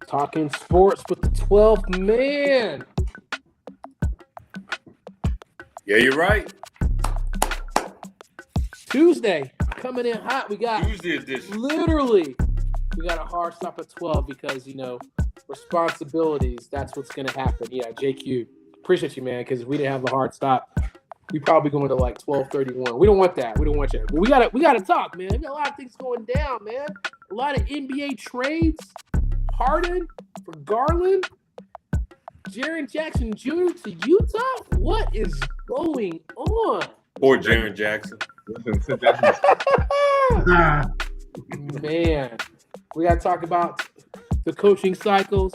Talking sports with the 12th man. Yeah, you're right. Tuesday coming in hot. We got Tuesday edition. literally, we got a hard stop at 12 because, responsibilities. That's what's going to happen. Yeah, JQ, appreciate you, man, because we didn't have a hard stop. We probably going to like 12:31. We don't want that. We don't want that. But we gotta talk, man. We got a lot of things going down, man. A lot of NBA trades. Harden for Garland. Jaren Jackson Jr. to Utah. What is going on? Or Jaren Jackson. Man, we got to talk about the coaching cycles.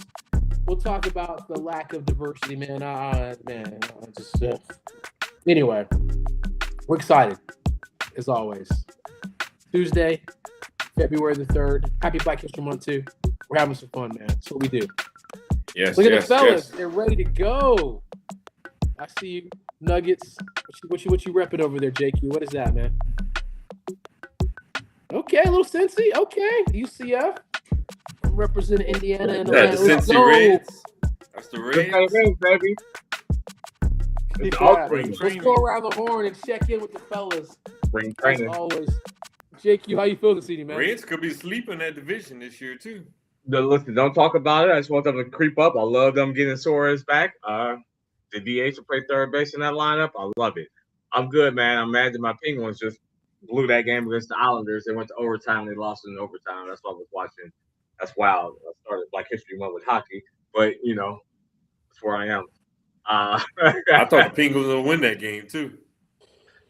We'll talk about the lack of diversity, man. Anyway, we're excited, as always. Tuesday, February the 3rd. Happy Black History Month, too. We're having some fun, man. That's what we do. Yes, Look at yes, the fellas. yes. They're ready to go. I see you. Nuggets. What you repping over there, JQ? What is that, man? Okay, a little Cincy. Okay, UCF. I'm representing Indiana and That's the Let's Cincy go. Reds. That's the Reds. Baby. It's Yeah. all spring Let's go around the horn and check in with the fellas. spring As training. always. JQ, how you feel this evening, man? Reds could be sleeping that division this year, too. Listen, don't talk about it. I just want them to creep up. I love them getting Suarez back. The DH to play third base in that lineup. I love it. I'm good, man. I'm mad that my Penguins just blew that game against the Islanders. They went to overtime. They lost in overtime. That's what I was watching. That's wild. I started Black History Month with hockey, but that's where I am. I thought the Penguins would win that game, too.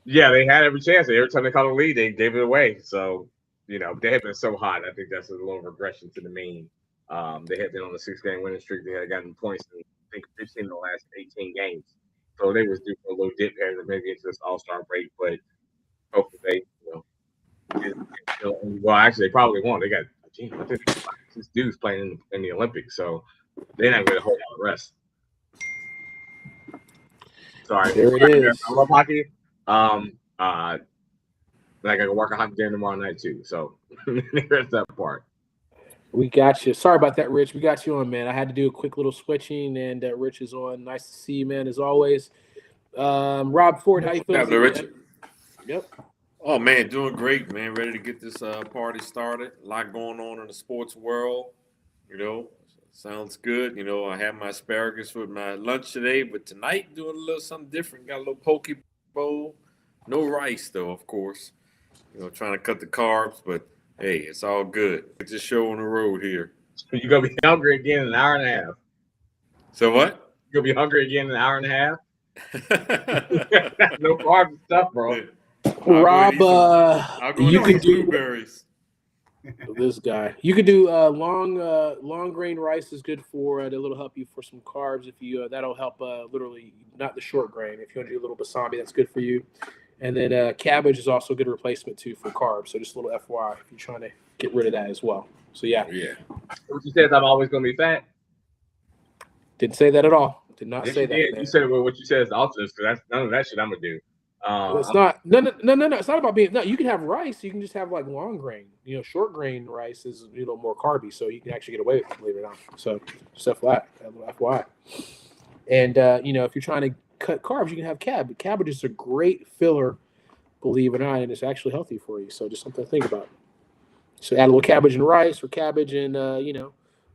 Yeah, they had every chance. Every time they caught a lead, they gave it away. So, they have been so hot. I think that's a little regression to the mean. They had been on a 6-game winning streak. They had gotten points in, I think, 15 of the last 18 games. So they was due for a little dip here to maybe into this All-Star break. But hopefully they, well, actually, they probably won't. They got, I think, 6 dudes playing in the Olympics. So they're not going to hold out the rest. Sorry. There it is. I love hockey. I got to work a hockey game tomorrow night too. So there's that part. We got you. Sorry about that, Rich. We got you on, man. I had to do a quick little switching, and Rich is on. Nice to see you, man, as always. Rob Ford, how you feeling? Yeah, Rich. Yep. Oh, man, doing great, man. Ready to get this party started. A lot going on in the sports world. Sounds good. I had my asparagus with my lunch today, but tonight doing a little something different. Got a little poke bowl. No rice, though, of course. Trying to cut the carbs, but hey, it's all good. It's a show on the road here. You're going to be hungry again in an hour and a half. So what? You're going to be hungry again in an hour and a half? No carbs and stuff, bro. Rob, you can do blueberries. This guy. You could do long grain rice is good for that'll help you for some carbs. If you that'll help literally not the short grain. If you want to do a little basami, that's good for you. And then cabbage is also a good replacement too for carbs. So just a little FYI if you're trying to get rid of that as well. So yeah. What you said, I'm always gonna be fat. Didn't say that at all. Did not Yes, say you that. did. Man. You said what you said is alternate, because that's none of that shit I'm gonna do. It's not. No. It's not about being. No, you can have rice. You can just have like long grain. Short grain rice is more carby, so you can actually get away with it, believe it or not. So just FYI. And if you're trying to cut carbs, you can have cabbage. Cabbage is a great filler, believe it or not, and it's actually healthy for you. So just something to think about. So add a little cabbage and rice, or cabbage and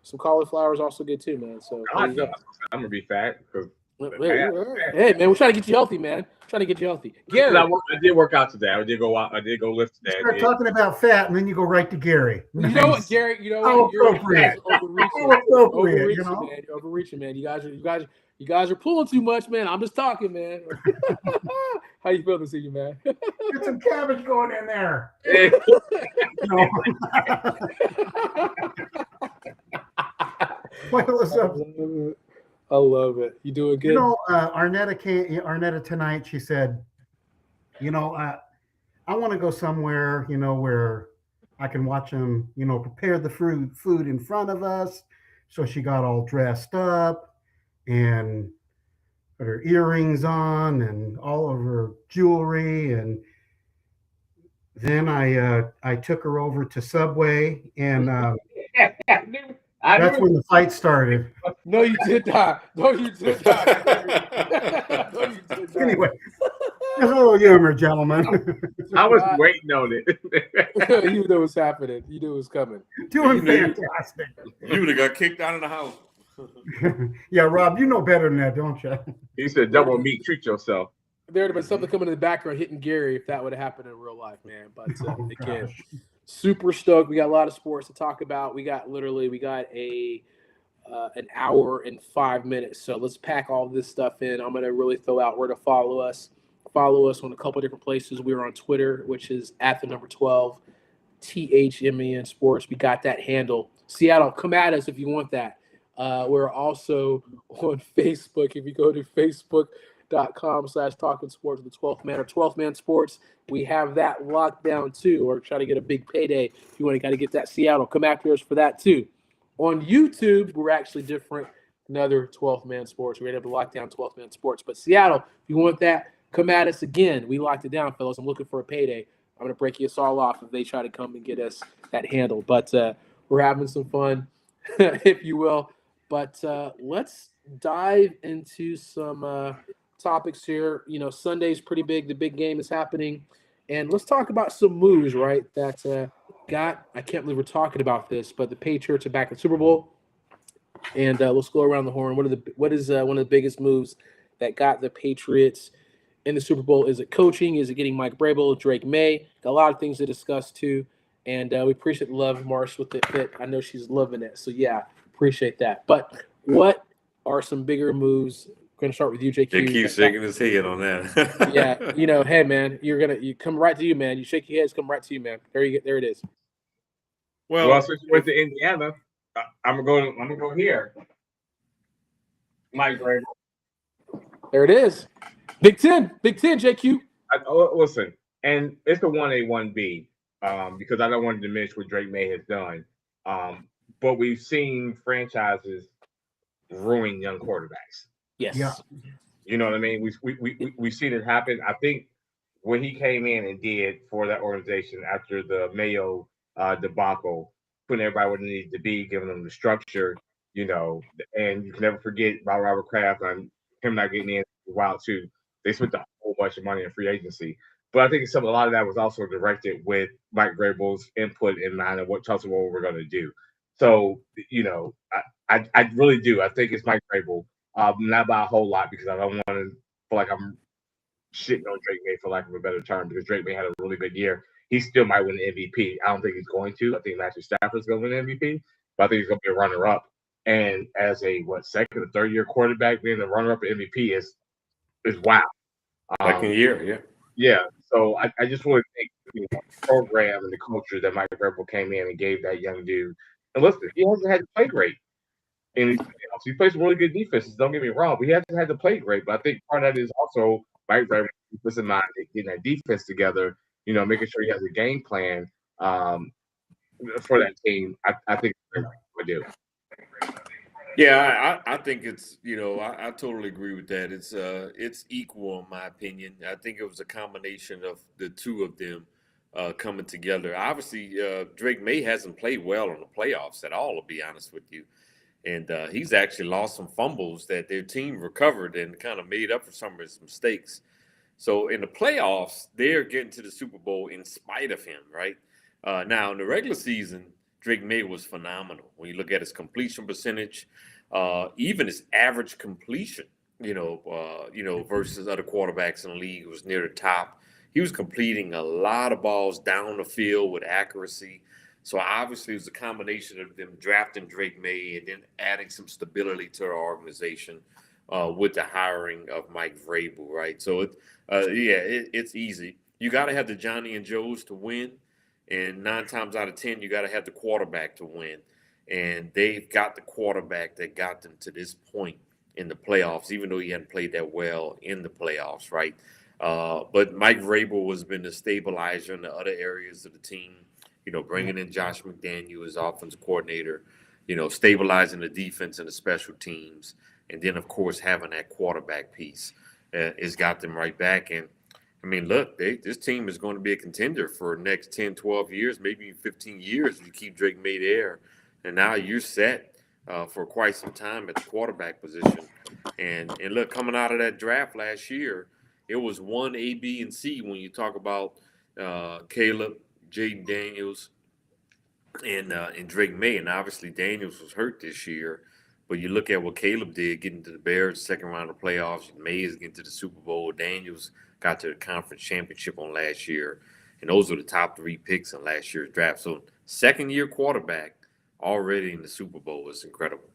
some cauliflower is also good too, man. So I'm gonna be fat because. Hey man, we're trying to get you healthy, man. Trying to get you healthy. Gary, I did work out today. I did go lift today. You start talking about fat, and then you go right to Gary. You know what, Gary? How appropriate. Overreaching, man. Overreaching, man. You guys are pulling too much, man. I'm just talking, man. How you feel this evening, man? Get some cabbage going in there. What's up? I love it. You doing good? Arnetta tonight, she said, I want to go somewhere, where I can watch them, prepare the food in front of us. So she got all dressed up and put her earrings on and all of her jewelry. And then I took her over to Subway and I That's when the fight started. No, you did not. No, you did not. No, you did not. Anyway, just a little humor, gentlemen. I was God. waiting on it. You knew what's happening. You knew it was coming. Doing You knew- fantastic. You would have got kicked out of the house. Yeah, Rob, you know better than that, don't you? He said, "Double meat, treat yourself." There would have been something coming in the background hitting Gary if that would have happened in real life, man. But Oh, again, gosh. super stoked. We got a lot of sports to talk about. We got an hour and 5 minutes. So let's pack all this stuff in. I'm gonna really throw out where to follow us. Follow us on a couple of different places. We're on Twitter, which is at the number 12 THMEN Sports. We got that handle. Seattle, come at us if you want that. We're also on Facebook. If you go to facebook.com/talking sports with the 12th man or 12th man sports, we have that locked down too. Or try to get a big payday if you want to got to get that Seattle. Come after us for that too. On YouTube, we're actually different. Another 12th man sports. We're able to lock down 12th man sports. But Seattle, if you want that, come at us again. We locked it down, fellas. I'm looking for a payday. I'm going to break us all off if they try to come and get us that handle. But we're having some fun, if you will. But let's dive into some topics here. You know, Sunday's pretty big. The big game is happening. And let's talk about some moves, right, that I can't believe we're talking about this, but the Patriots are back in the Super Bowl. And let's go around the horn. What is one of the biggest moves that got the Patriots in the Super Bowl? Is it coaching? Is it getting Mike Vrabel, Drake May? Got a lot of things to discuss too. And we appreciate the love, Marsh, with the fit. I know she's loving it. So, yeah, appreciate that. But what are some bigger moves? We're going to start with you, JQ. They keep shaking his head on that. Yeah, hey, man, you come right to you, man. You shake your head, it's come right to you, man. There it is. Well, since you went to Indiana, I'm gonna go here. Mike Vrabel. There it is. Big Ten, JQ. Listen, and it's a 1A, 1B because I don't want to diminish what Drake May has done. But we've seen franchises ruin young quarterbacks. Yes. Yeah. You know what I mean? We've seen it happen. I think what he came in and did for that organization after the Mayo debacle, putting everybody where they needed to be, giving them the structure, you know, and you can never forget about Robert Kraft and him not getting in a while too. They spent a whole bunch of money in free agency. But I think a lot of that was also directed with Mike Vrabel's input in mind of what we're going to do. So, you know, I really do. I think it's Mike Vrabel. Not by a whole lot because I don't want to feel like I'm shitting on Drake May for lack of a better term because Drake May had a really good year. He still might win the MVP. I don't think he's going to. I think Matthew Stafford's going to win the MVP, but I think he's going to be a runner-up. And as a second or third year quarterback, being the runner-up at MVP is wow. Second year, yeah. Yeah. So I just really think the program and the culture that Mike Vrabel came in and gave that young dude. And listen, he hasn't had to play great. And he plays really good defenses. Don't get me wrong, but he hasn't had to play great. But I think part of that is also Mike Vrabel puts in mind getting that defense together. You know, making sure he has a game plan for that team. I think we do. Yeah, I think it's, you know, I totally agree with that. It's equal in my opinion. I think it was a combination of the two of them coming together. Obviously, Drake May hasn't played well in the playoffs at all, to be honest with you. And he's actually lost some fumbles that their team recovered and kind of made up for some of his mistakes. So in the playoffs, they're getting to the Super Bowl in spite of him, right? Now, in the regular season, Drake May was phenomenal. When you look at his completion percentage, even his average completion, versus other quarterbacks in the league, was near the top. He was completing a lot of balls down the field with accuracy. So obviously, it was a combination of them drafting Drake May and then adding some stability to our organization with the hiring of Mike Vrabel, right? So it's easy. You got to have the Johnny and Joes to win. And 9 times out of 10, you got to have the quarterback to win. And they've got the quarterback that got them to this point in the playoffs, even though he hadn't played that well in the playoffs, right? But Mike Vrabel has been the stabilizer in the other areas of the team, you know, bringing in Josh McDaniel as offensive coordinator, you know, stabilizing the defense and the special teams. And then, of course, having that quarterback piece has got them right back. And I mean, look, this team is going to be a contender for the next 10, 12 years, maybe 15 years if you keep Drake May there. And now you're set. for quite some time at the quarterback position. And look, coming out of that draft last year, it was 1 A, B, and C when you talk about Caleb, Jaden Daniels, and Drake May. And obviously Daniels was hurt this year. But you look at what Caleb did, getting to the Bears, second round of playoffs. May is getting to the Super Bowl. Daniels got to the conference championship on last year. And those were the top 3 picks in last year's draft. So second-year quarterback already in the Super Bowl is incredible.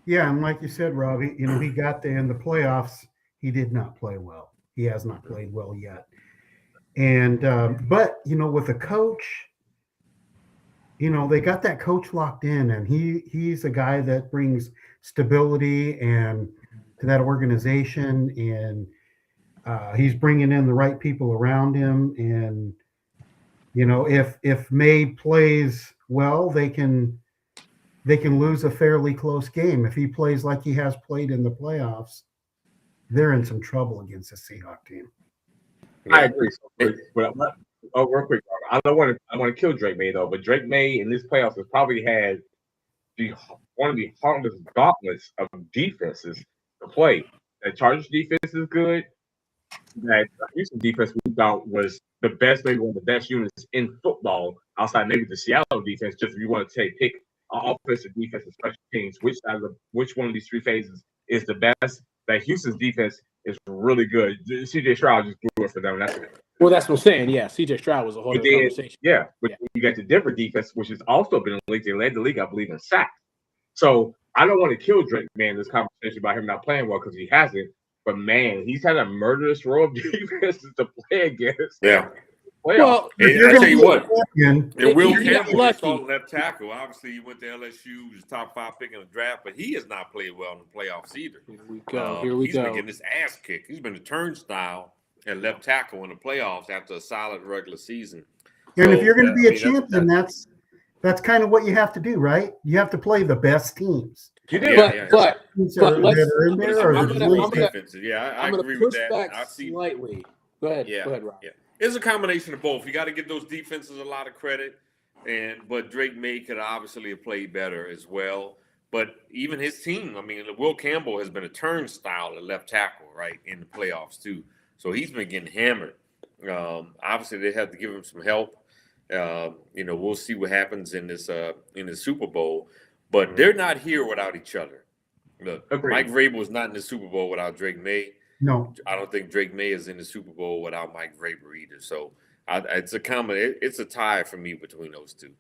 Yeah, and like you said, Rob, he got there in the playoffs. He did not play well. He has not played well yet. And but with a coach, they got that coach locked in, and he's a guy that brings stability and to that organization, and he's bringing in the right people around him. And if May plays well, they can lose a fairly close game. If he plays like he has played in the playoffs, they're in some trouble against the Seahawks team. I agree. But real quick, I want to kill Drake May though. But Drake May in this playoffs has probably had one of the hardest gauntlets of defenses to play. That Chargers defense is good. That Houston defense we thought was the best, maybe one of the best units in football, outside maybe the Seattle defense. Just if you want to pick offensive, defense, and special teams, which one of these 3 phases is the best? That Houston's defense is really good. CJ Stroud just blew it for them. That's what I'm saying. Yeah, CJ Stroud was a whole other conversation. Yeah, but you got the Denver defense, which has also been in the league. They led the league, I believe, in sacks. So I don't want to kill Drake, man, this conversation about him not playing well because he hasn't. But man, he's had a murderous row of defenses to play against. Yeah. Well, I tell you what, and Will He got Campbell lucky. started left tackle. Obviously, he went to LSU, he was top 5 pick in the draft, but he has not played well in the playoffs either. Here we go. He's been getting his ass kicked. He's been a turnstile at left tackle in the playoffs after a solid regular season. And So, if you're going to be I a mean, champion, that's kind of what you have to do, right? You have to play the best teams. You did. But Teams But let's- that are in there, or I'm the gonna- league. I'm gonna- defensive. Yeah, I I'm going agree to with push that. back I've seen slightly. Go ahead. Yeah, Go ahead, Rob. yeah. It's a combination of both. You got to give those defenses a lot of credit, but Drake May could obviously have played better as well. But even his team, I mean, Will Campbell has been a turnstile at left tackle, right, in the playoffs too. So he's been getting hammered. Obviously, they have to give him some help. We'll see what happens in the Super Bowl, but they're not here without each other. Look, Agreed. Mike Vrabel is not in the Super Bowl without Drake May. No, I don't think Drake May is in the Super Bowl without Mike Vrabel either. So it's a tie for me between those two.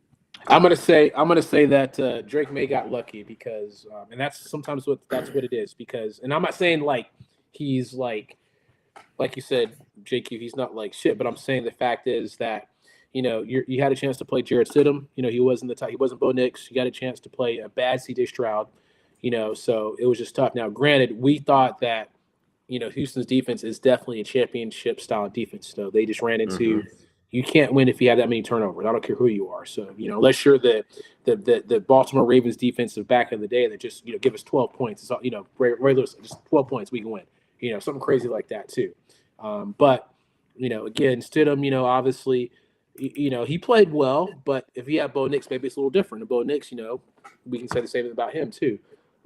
I'm gonna say that Drake May got lucky because, and that's sometimes what it is. Because, and I'm not saying like he's like you said, JQ, he's not like shit. But I'm saying the fact is that you had a chance to play Jarrett Stidham. He wasn't he wasn't Bo Nix. You got a chance to play a bad CJ Stroud. So it was just tough. Now, granted, we thought that Houston's defense is definitely a championship style defense. So they just ran into you can't win if you have that many turnovers. I don't care who you are. So unless you're the Baltimore Ravens defensive back in the day that just give us 12 points. It's all, Ray Lewis, just 12 points we can win. Something crazy like that too. But again, Stidham, obviously, he played well. But if you have Bo Nix, maybe it's a little different. And Bo Nix, we can say the same thing about him too.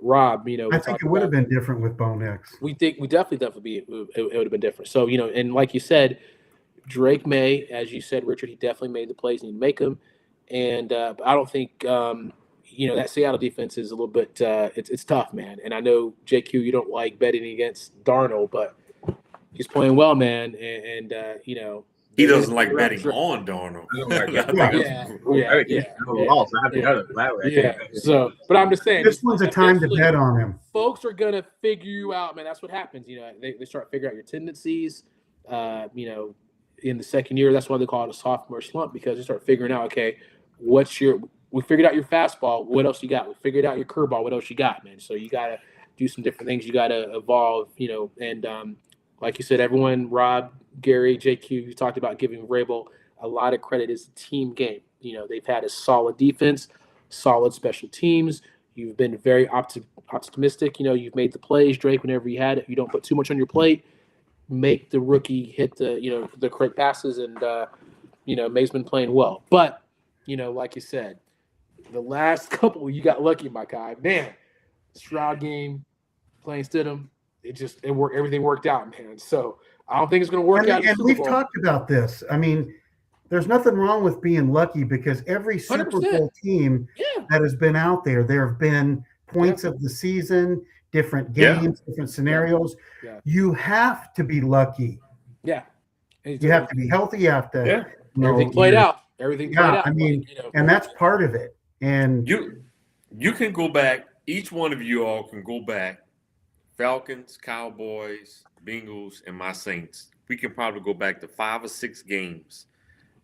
Rob, I think it would have been different with Bo Nix. We definitely it would have been different. So and like you said, Drake May, as you said, Richard, he definitely made the plays and he'd make them. And I don't think that Seattle defense is a little bit it's tough, man. And I know JQ, you don't like betting against Darnold, but he's playing well, man. And he doesn't like betting on Darnold. Yeah. So, but I'm just saying, this one's a time to bet on him. Folks are gonna figure you out, man. That's what happens. They start figuring out your tendencies. In the second year, that's why they call it a sophomore slump, because they start figuring out, okay, we figured out your fastball. What else you got? We figured out your curveball. What else you got, man? So you gotta do some different things. You gotta evolve, and like you said, everyone, Rob, Gary, JQ, you talked about giving Vrabel a lot of credit. It's a team game. They've had a solid defense, solid special teams. You've been very optimistic. You've made the plays, Drake, whenever you had it. You don't put too much on your plate. Make the rookie hit the correct passes, and May's been playing well. But like you said, The last couple, you got lucky, my guy. Man, Stroud game, playing Stidham, it worked. Everything worked out, man. So I don't think it's going to work out in the And Super we've Bowl. talked about this. I mean, there's nothing wrong with being lucky because every Super 100%. Bowl team Yeah. that has been out there have been points of the season, different games, different scenarios. Yeah. You have to be lucky. Yeah. You have to be healthy. You have to. Yeah. Everything played out. Everything played out. I mean, like, and that's part of it. And you can go back. Each one of you all can go back. Falcons, Cowboys, Bengals, and my Saints. We can probably go back to 5 or 6 games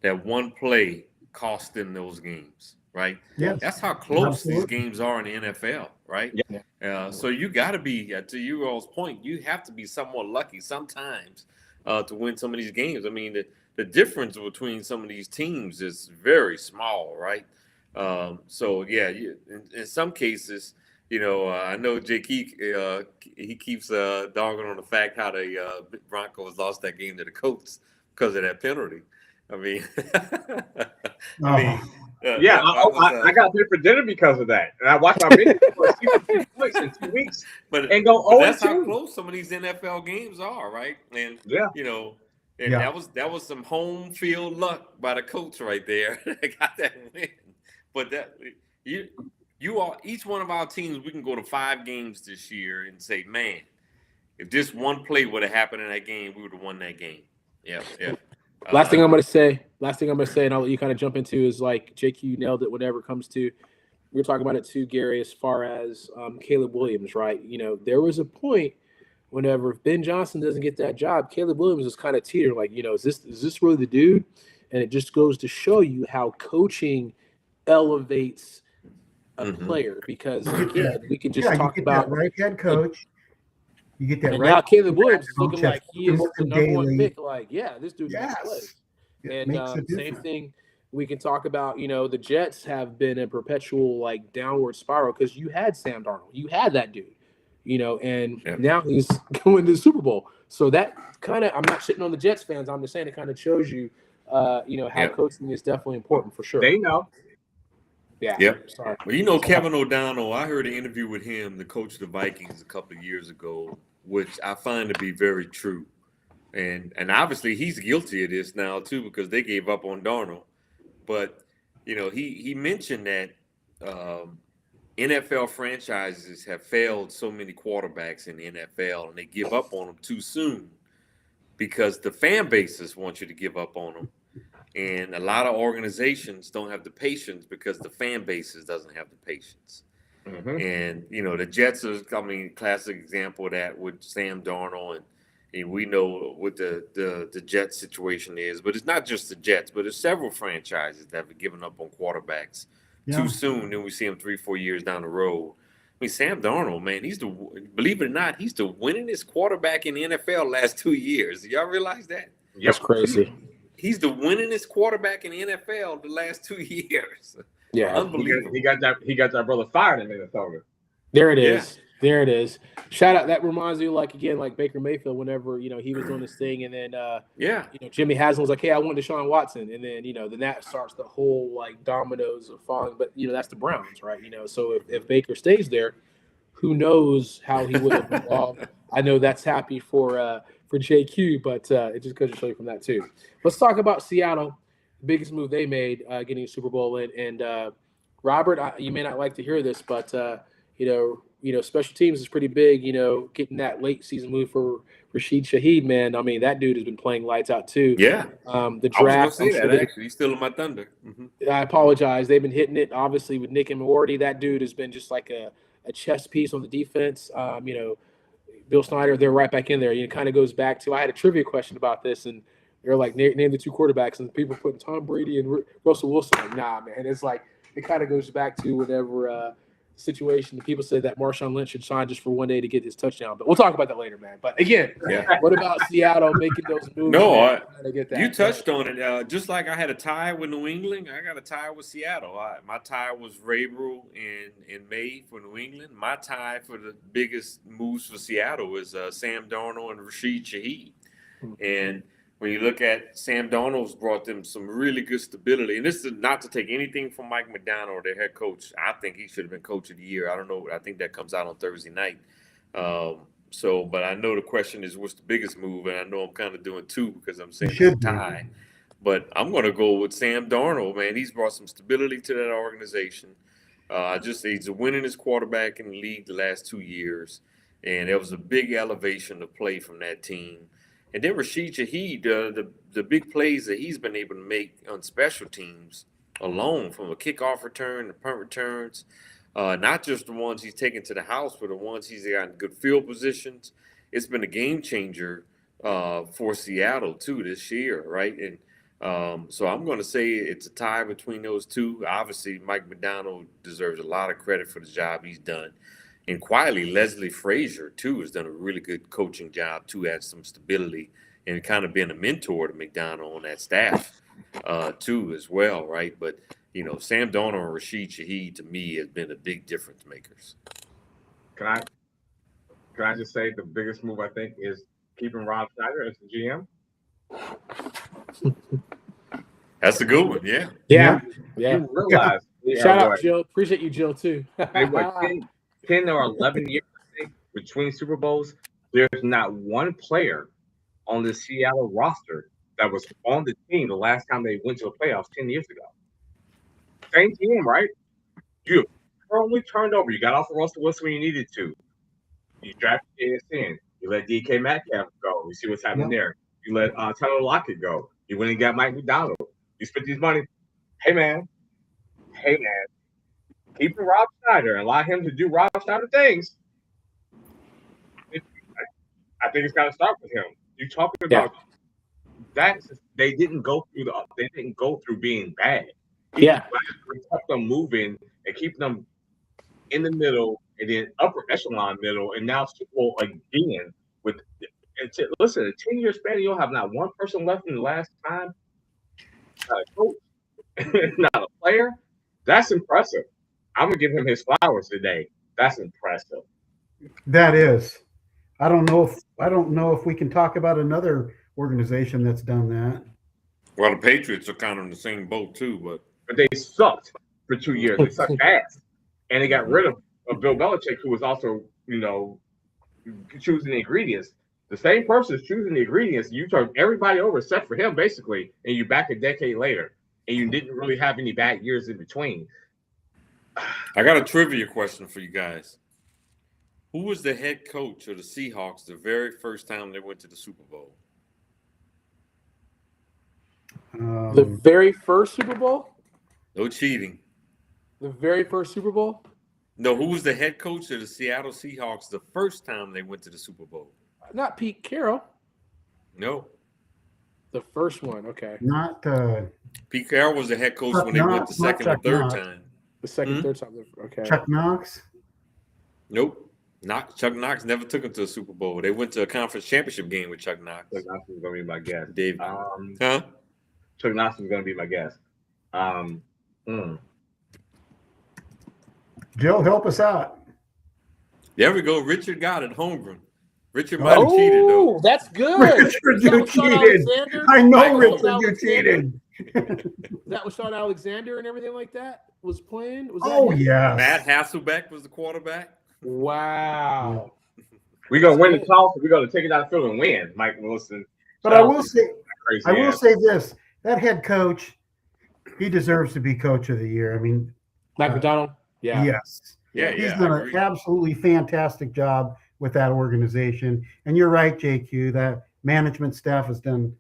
that one play cost them those games, right? yes, That's how close absolutely. these games are in the NFL, right? Yeah. So you got to be, to you all's point, you have to be somewhat lucky sometimes to win some of these games. I mean, the difference between some of these teams is very small, right? So yeah, in some cases, I know Jake he keeps dogging on the fact how the Broncos lost that game to the Colts because of that penalty. I mean, I got there for dinner because of that, and I watched my video for 62 points in 2 weeks, and go 0-2. That's how close some of these NFL games are, right? And that was some home field luck by the Colts right there. They got that win, but you all, each one of our teams, we can go to 5 games this year and say, man, if this one play would have happened in that game, we would have won that game. Yeah. Last thing I'm going to say, and I'll let you kind of jump into is like JQ nailed it. Whenever it comes to, we were talking about it too, Gary, as far as Caleb Williams, right? There was a point whenever Ben Johnson doesn't get that job, Caleb Williams is kind of teetering, like, is this really the dude? And it just goes to show you how coaching elevates a player, because again, we can just talk about right head coach. You get that and right. now Caleb Williams is looking coach like he is the number one pick. Like, this dude Yes. makes plays. It And makes a same difference. thing we can talk about. The Jets have been a perpetual like downward spiral because you had Sam Darnold, you had that dude, and now he's going to the Super Bowl. So that kind of, I'm not shitting on the Jets fans. I'm just saying it kind of shows you, how coaching is definitely important for sure. They know. Yeah. Yep. Sorry. Well, Kevin O'Donnell, I heard an interview with him, the coach of the Vikings, a couple of years ago, which I find to be very true. And obviously he's guilty of this now too, because they gave up on Darnold. But, he mentioned that NFL franchises have failed so many quarterbacks in the NFL, and they give up on them too soon because the fan bases want you to give up on them. And a lot of organizations don't have the patience because the fan bases doesn't have the patience. Mm-hmm. And, the Jets are, classic example of that with Sam Darnold. And we know what the Jets situation is. But it's not just the Jets, but there's several franchises that have given up on quarterbacks too soon. Then we see them 3-4 years down the road. Sam Darnold, man, believe it or not, he's the winningest quarterback in the NFL last 2 years. Y'all realize that? That's crazy. He's the winningest quarterback in the NFL the last 2 years. Yeah, unbelievable. He got that brother fired in Minnesota. There it is. There it is. Shout out. That reminds me, like Baker Mayfield, whenever he was doing this thing, and then Jimmy Haslam was like, "Hey, I want Deshaun Watson," and then then that starts the whole like dominoes of falling. But that's the Browns, right? So if Baker stays there, who knows how he would have evolved. I know that's happy for JQ, but it just goes to show you from that too. Let's talk about Seattle, the biggest move they made, getting a Super Bowl in. And Robert, you may not like to hear this, but special teams is pretty big. Getting that late season move for Rashid Shaheed, man. I mean, that dude has been playing lights out too. Yeah. The draft. I was going to say that actually. He's still in my thunder. Mm-hmm. I apologize. They've been hitting it obviously with Nick and Morty. That dude has been just like a chess piece on the defense. Bill Snyder, they're right back in there. It kind of goes back to, I had a trivia question about this, and they're like, name the 2 quarterbacks, and people putting Tom Brady and Russell Wilson. Like, nah, man. It's like, it kind of goes back to whenever situation, people said that Marshawn Lynch should sign just for one day to get his touchdown. But we'll talk about that later, man. But again, what about Seattle making those moves? No, you touched on it. Just like I had a tie with New England, I got a tie with Seattle. My tie was Vrabel in May for New England. My tie for the biggest moves for Seattle was Sam Darnold and Rashid Shaheed. And when you look at Sam Darnold's brought them some really good stability. And this is not to take anything from Mike McDonald, their head coach. I think he should have been coach of the year. I don't know. I think that comes out on Thursday night. But I know the question is what's the biggest move, and I know I'm kind of doing two because I'm saying it's a tie. But I'm going to go with Sam Darnold, man. He's brought some stability to that organization. He's a winningest quarterback in the league the last 2 years, and there was a big elevation of play from that team. And then Rashid Shaheed, the big plays that he's been able to make on special teams alone, from a kickoff return to punt returns, not just the ones he's taken to the house, but the ones he's got in good field positions. It's been a game changer for Seattle too this year, right? And so I'm going to say it's a tie between those two. Obviously, Mike McDonald deserves a lot of credit for the job he's done. And quietly, Leslie Frazier, too, has done a really good coaching job, to add some stability and kind of been a mentor to McDonald on that staff, too, as well, right? But, Sam Darnold and Rashid Shaheed, to me, has been the big difference makers. Can I just say the biggest move, I think, is keeping Rob Schneider as the GM? That's a good one, yeah. Yeah. You realize Shout out, Jill. Appreciate you, Jill, too. they were 10 or 11 years, I think, between Super Bowls. There's not one player on the Seattle roster that was on the team the last time they went to the playoffs 10 years ago. Same team, right? You only turned over. You got off of Russell Wilson when you needed to. You drafted ASN. You let DK Metcalf go. You see what's happening there. You let Tyler Lockett go. You went and got Mike McDonald. You spent these money. Hey, man. Keep Rob Schneider and allow him to do Rob Schneider things. I think it's got to start with him. You're talking about that. They didn't go through being bad. We kept them moving and keep them in the middle and then upper echelon middle, and now Super Bowl again. Listen, a 10-year span, you'll have not one person left in the last time. Not a coach, not a player. That's impressive. I'm gonna give him his flowers today. That's impressive. That is. I don't know if we can talk about another organization that's done that. Well, the Patriots are kind of in the same boat too, but they sucked for 2 years. They sucked ass, and they got rid of Bill Belichick, who was also, choosing the ingredients. The same person is choosing the ingredients. You turn everybody over except for him, basically, and you're back a decade later, and you didn't really have any bad years in between. I got a trivia question for you guys. Who was the head coach of the Seahawks the very first time they went to the Super Bowl? The very first Super Bowl? No cheating. The very first Super Bowl? No, who was the head coach of the Seattle Seahawks the first time they went to the Super Bowl? Not Pete Carroll. No. The first one, okay. Not Pete Carroll was the head coach when they went the second or third time. The second, third time, okay. Chuck Knox? Nope. Chuck Knox never took him to a Super Bowl. They went to a conference championship game with Chuck Knox. Chuck Knox was going to be my guess. Dave. Chuck Knox was going to be my guess. Jill, help us out. There we go. Richard got it. Holmgren. Richard might have cheated, though. That's good. Richard, you cheated. I know, Richard, you cheated. That was Sean Alexander and everything like that was playing? Was that yeah. Matt Hasselbeck was the quarterback. Wow. We're going to win the toss. We're going to take it out of the field and win, Mike Wilson. But I will say this. That head coach, he deserves to be coach of the year. I mean, Mike McDonald? Yeah. Yes. He's done an absolutely fantastic job with that organization. And you're right, JQ, that management staff has done,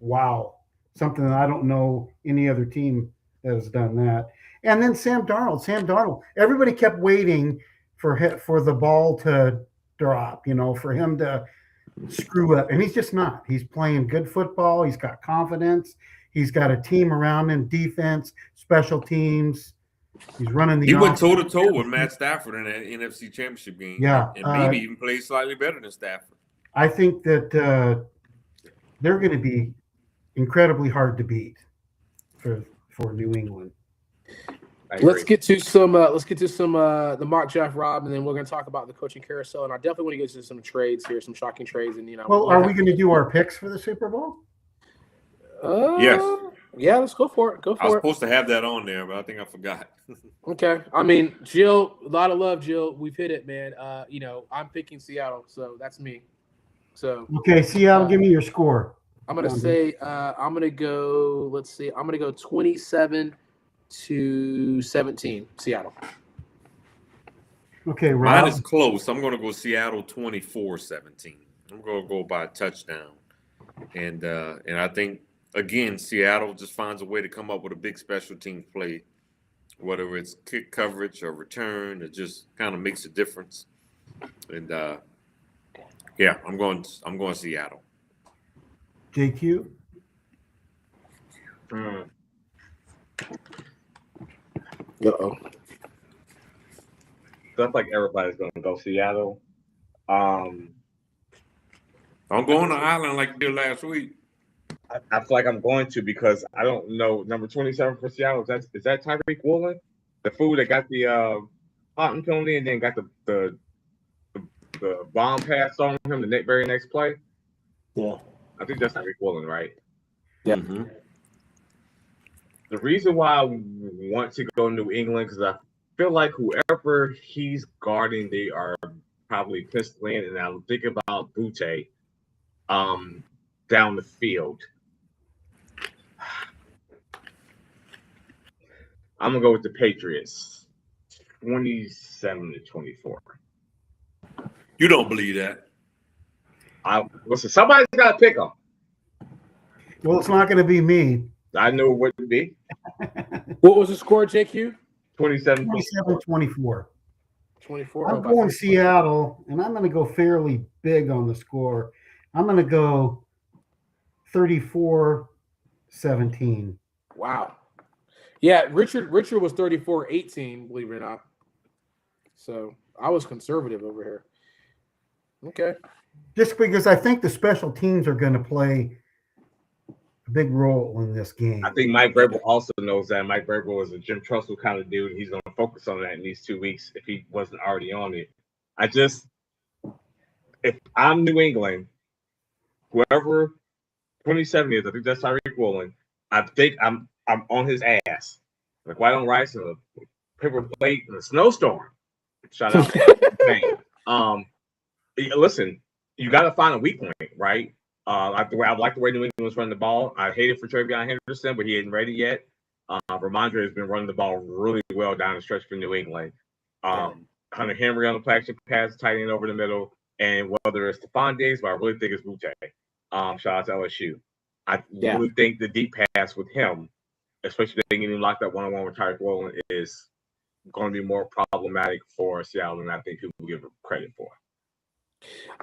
wow, something that I don't know any other team that has done that. And then Sam Darnold, everybody kept waiting for the ball to drop, for him to screw up. And he's just not. He's playing good football. He's got confidence. He's got a team around him, defense, special teams. He's running the. He went toe-to-toe with Matt Stafford in that NFC Championship game. Yeah. And maybe even played slightly better than Stafford. I think that they're going to be incredibly hard to beat for New England. I Let's agree. get to some. The mock draft, Rob, and then we're going to talk about the coaching carousel. And I definitely want to get to some trades here, some shocking trades, and Well, are we going to do our picks for the Super Bowl? Yes. Yeah, let's go for it. Go I was for it. supposed to have that on there, but I think I forgot. Okay. I mean, Jill, a lot of love, Jill. We've hit it, man. I'm picking Seattle, so that's me. So Okay, Seattle, give me your score. I'm gonna say I'm gonna go. Let's see. I'm gonna go 27-17, Seattle. Okay, Mine Rob. is close. I'm going to go Seattle 24-17. I'm going to go by a touchdown. And I think, again, Seattle just finds a way to come up with a big special team play, whether it's kick coverage or return. It just kind of makes a difference. And, yeah, I'm going Seattle. JQ. Uh-oh. Stuff like everybody's going to go Seattle. I'm going to Island like you did last week. I feel like I'm going to because I don't know number 27 for Seattle. Is that Tyreek Woolen, the fool that got the Houghton penalty and then got the bomb pass on him the very next play? Yeah. I think that's Tyreek Woolen, right? Yeah. Mm-hmm. The reason why I want to go New England because I feel like whoever he's guarding, they are probably pistol in, and I'm thinking about Butte down the field. I'm gonna go with the Patriots, 27-24. You don't believe that? Listen, somebody's got to pick them. Well, it's not going to be me. I knew it wouldn't be. What was the score, JQ? 27-24. 24. I'm going Seattle, and I'm going to go fairly big on the score. I'm going to go 34-17. Wow. Yeah, Richard was 34-18, believe it or not. So I was conservative over here. Okay. Just because I think the special teams are going to play a big role in this game. I think Mike Vrabel also knows that. Mike Vrabel is a Jim Tressel kind of dude. He's going to focus on that in these 2 weeks if he wasn't already on it. If I'm New England, whoever 27 is, I think that's Tyreek Woolen. I think I'm on his ass. Like white on rice and a paper plate in a snowstorm. Shout out. Listen, you got to find a weak point, right? I like the way New England was running the ball. I hate it for Travion Henderson, but he isn't ready yet. Ramondre has been running the ball really well down the stretch for New England. Hunter Henry on the flagship pass, tight end over the middle, and whether it's Stephon Diggs, but I really think it's Butte. Shout out to LSU. I really think the deep pass with him, especially if they get him locked up one-on-one with Tyreek Woolen, is going to be more problematic for Seattle than I think people give credit for.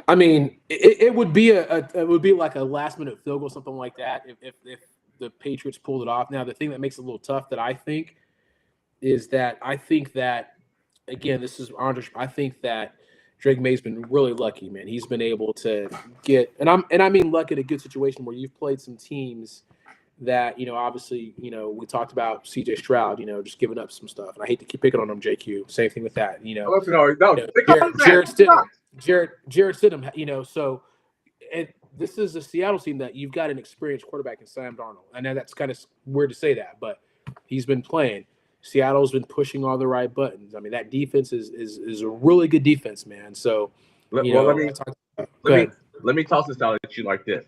I mean, it would be it would be like a last-minute field goal, something like that, if the Patriots pulled it off. Now, the thing that makes it a little tough that I think is that again, this is Andre. I think that Drake May's been really lucky, man. He's been able to get, and I mean lucky in a good situation where you've played some teams that, obviously, we talked about CJ Stroud, just giving up some stuff. And I hate to keep picking on him, JQ. Same thing with that, Jared Stidham, so and this is a Seattle team that you've got an experienced quarterback in Sam Darnold. I know that's kind of weird to say that, but he's been playing. Seattle's been pushing all the right buttons. I mean, that defense is a really good defense, man. So, let me toss this out at you like this.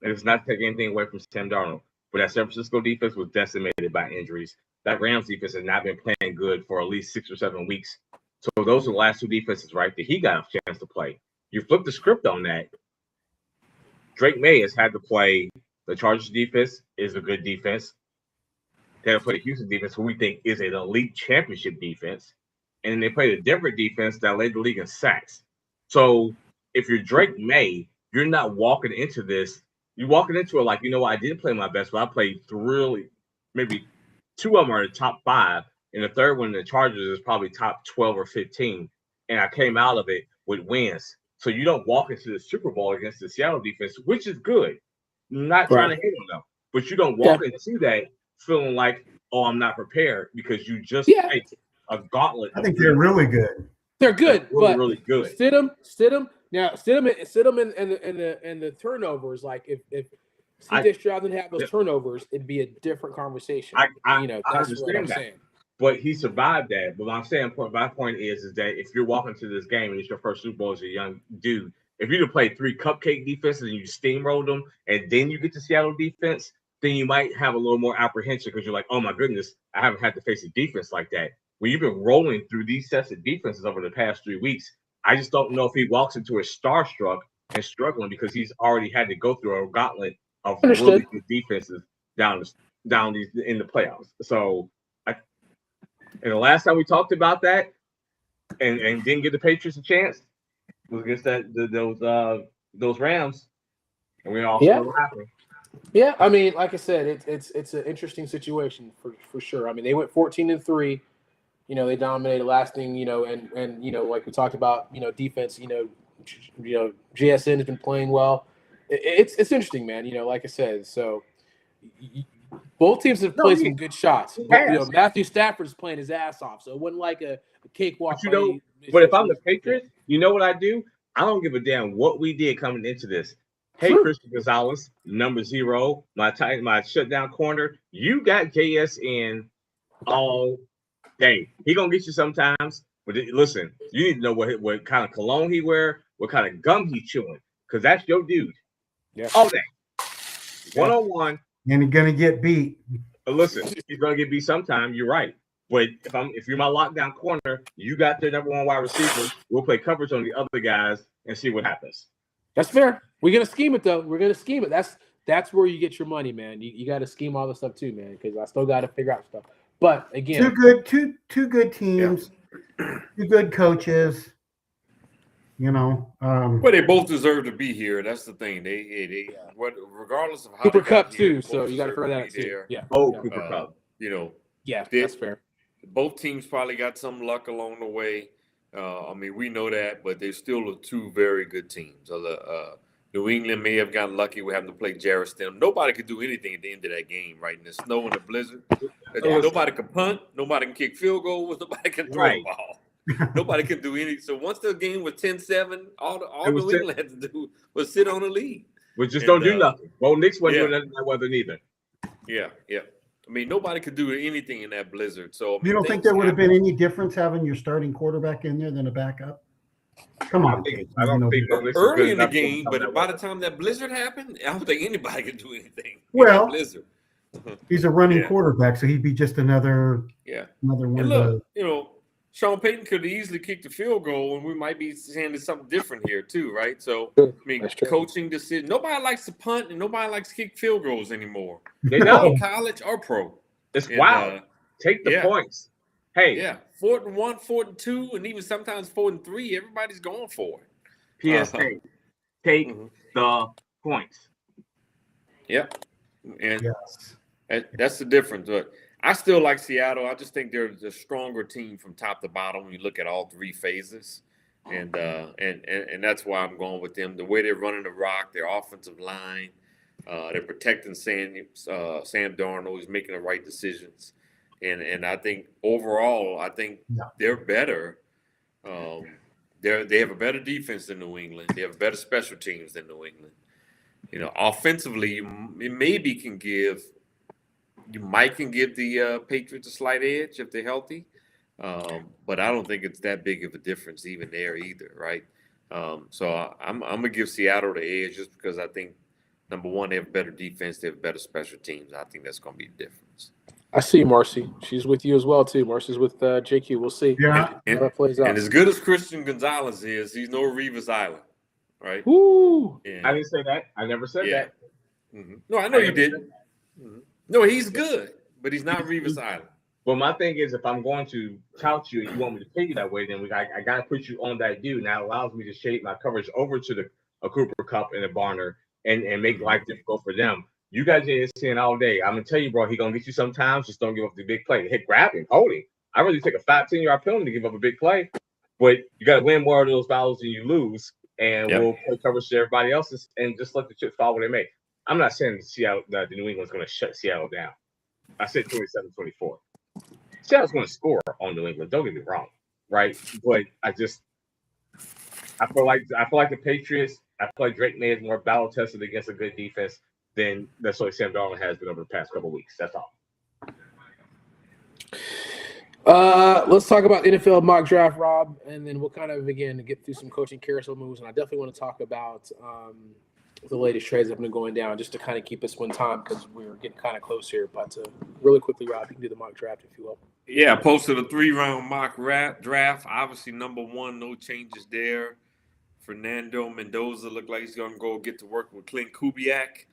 And it's not to take anything away from Sam Darnold, but that San Francisco defense was decimated by injuries. That Rams defense has not been playing good for at least 6 or 7 weeks. So those are the last two defenses, right, that he got a chance to play. You flip the script on that. Drake May has had to play the Chargers defense is a good defense. They have to play the Houston defense, who we think is an elite championship defense. And then they play the Denver defense that led the league in sacks. So if you're Drake May, you're not walking into this. You're walking into it like, I didn't play my best, but I played really, maybe 2 of them are the top 5. And the third one, the Chargers, is probably top 12 or 15. And I came out of it with wins. So you don't walk into the Super Bowl against the Seattle defense, which is good. I'm not trying to hate on them. But you don't walk into that feeling like, oh, I'm not prepared because you just Yeah. faced a gauntlet. I think they're really good. They're good, really, but really good. Stidham. Now, Stidham and the turnovers. Like if CJ Stroud didn't have those turnovers, it'd be a different conversation. I that's understand what I'm that. saying. But he survived that. But my point is that if you're walking to this game and it's your first Super Bowl as a young dude, if you play 3 cupcake defenses and you steamroll them, and then you get to Seattle defense, then you might have a little more apprehension because you're like, oh my goodness, I haven't had to face a defense like that. When you've been rolling through these sets of defenses over the past 3 weeks, I just don't know if he walks into a starstruck and struggling because he's already had to go through a gauntlet of really good defenses down these in the playoffs. So, and the last time we talked about that and didn't give the Patriots a chance was against those Rams, and we all saw what happened. Yeah, I mean, like I said, it's an interesting situation for sure. I mean, they went 14-3. They dominated last thing. And like we talked about, defense. JSN has been playing well. It's interesting, man. Like I said, so both teams have played some good shots. But, Matthew Stafford's playing his ass off, so it wasn't like a cakewalk. But if I'm the Patriots, you know what I do? I don't give a damn what we did coming into this. Hey, Christian Gonzalez, number 0, my shutdown corner. You got JSN all day. He gonna get you sometimes. But listen, you need to know what kind of cologne he wear, what kind of gum he chewing, because that's your dude. Yeah. All day. 1-on-1. And he's gonna get beat. But listen, he's gonna get beat sometime. You're right. But if you're my lockdown corner, you got their number 1 wide receiver. We'll play coverage on the other guys and see what happens. That's fair. We're gonna scheme it though. We're gonna scheme it. That's where you get your money, man. You got to scheme all this stuff too, man. Because I still got to figure out stuff. But again, two good teams, 2 good coaches. Well, they both deserve to be here. That's the thing. They regardless of how Cooper they got Kupp here, too. So you got to figure that out too. there. Yeah. Cooper Kupp. Yeah, that's fair. Both teams probably got some luck along the way. I mean, we know that, but they're still 2 very good teams. New England may have gotten lucky with having to play Jarrett Stidham. Nobody could do anything at the end of that game, right? In the snow and the blizzard. Nobody can punt. Nobody can kick field goals. Nobody can throw the ball. Nobody can do anything. So once the game was 10-7, all New England had to do was sit on the lead. We just don't do nothing. Well, Knicks wasn't doing nothing that weather neither. Yeah. I mean, nobody could do anything in that blizzard. So you don't think there would have been any difference having your starting quarterback in there than a backup? Come on, I don't think early in the game, but by the time that blizzard happened, I don't think anybody could do anything. Well, blizzard. He's a running quarterback, so he'd be just another one. And look, Sean Payton could easily kick the field goal, and we might be saying something different here too, right? So, I mean, coaching decision. Nobody likes to punt, and nobody likes to kick field goals anymore. They know, college or pro. It's wild. Take the points. Hey, 4th and 1, 4th and 2, and even sometimes 4th and 3. Everybody's going for it. PSA, take the points. Yep, and that's the difference. But I still like Seattle. I just think they're the stronger team from top to bottom when you look at all 3 phases, and that's why I'm going with them. The way they're running the rock, their offensive line, they're protecting Sam Darnold. He's making the right decisions. And I think overall, they're better. They have a better defense than New England. They have better special teams than New England. Offensively, it maybe can give the Patriots a slight edge if they're healthy. But I don't think it's that big of a difference even there either, right? So I'm gonna give Seattle the edge just because I think number 1, they have better defense, they have better special teams. I think that's gonna be the difference. I see Marcy. She's with you as well, too. Marcy's with JQ. We'll see how that plays out. And as good as Christian Gonzalez is, he's no Revis Island, right? Woo! I didn't say that. I never said that. Mm-hmm. No, I know you didn't. Mm-hmm. No, he's good, but he's not Revis Island. Well, my thing is, if I'm going to tout you and you want me to pay you that way, then I got to put you on that dude. Now it allows me to shape my coverage over to a Cooper Kupp and a Barner and make life difficult for them. You guys are seeing all day. I'm gonna tell you, bro. He's gonna get you sometimes. Just don't give up the big play. Hit, grab him, hold him. I really take a 5-10-yard penalty to give up a big play, but you got to win more of those battles than you lose. And we'll play coverage to everybody else's and just let the chips fall where they may. I'm not saying the New England's gonna shut Seattle down. I said 27-24. Seattle's going to score on New England. Don't get me wrong, right? But I feel like the Patriots. I feel like Drake May is more battle tested against a good defense than necessarily Sam Darnold has been over the past couple of weeks. That's all. Let's talk about NFL mock draft, Rob, and then we'll kind of again get through some coaching carousel moves. And I definitely want to talk about the latest trades that have been going down, just to kind of keep us one time because we're getting kind of close here. But really quickly, Rob, you can do the mock draft if you will. Yeah, I posted a 3-round mock draft. Obviously, number 1, no changes there. Fernando Mendoza looked like he's going to go get to work with Clint Kubiak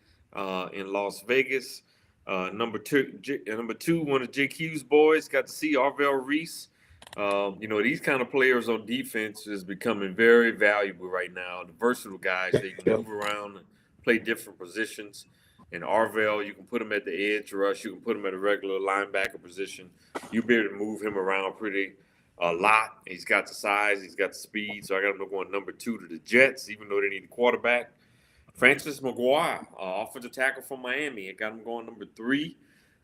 in Las Vegas. Number two, one of Jake Hughes' boys got to see Arvell Reese. These kind of players on defense is becoming very valuable right now. The versatile guys, they can move around and play different positions. And Arvell, you can put him at the edge rush. You can put him at a regular linebacker position. You'll be able to move him around a lot. He's got the size. He's got the speed. So I got him going number 2 to the Jets, even though they need a quarterback. Francis McGuire, offensive tackle from Miami. I got him going number 3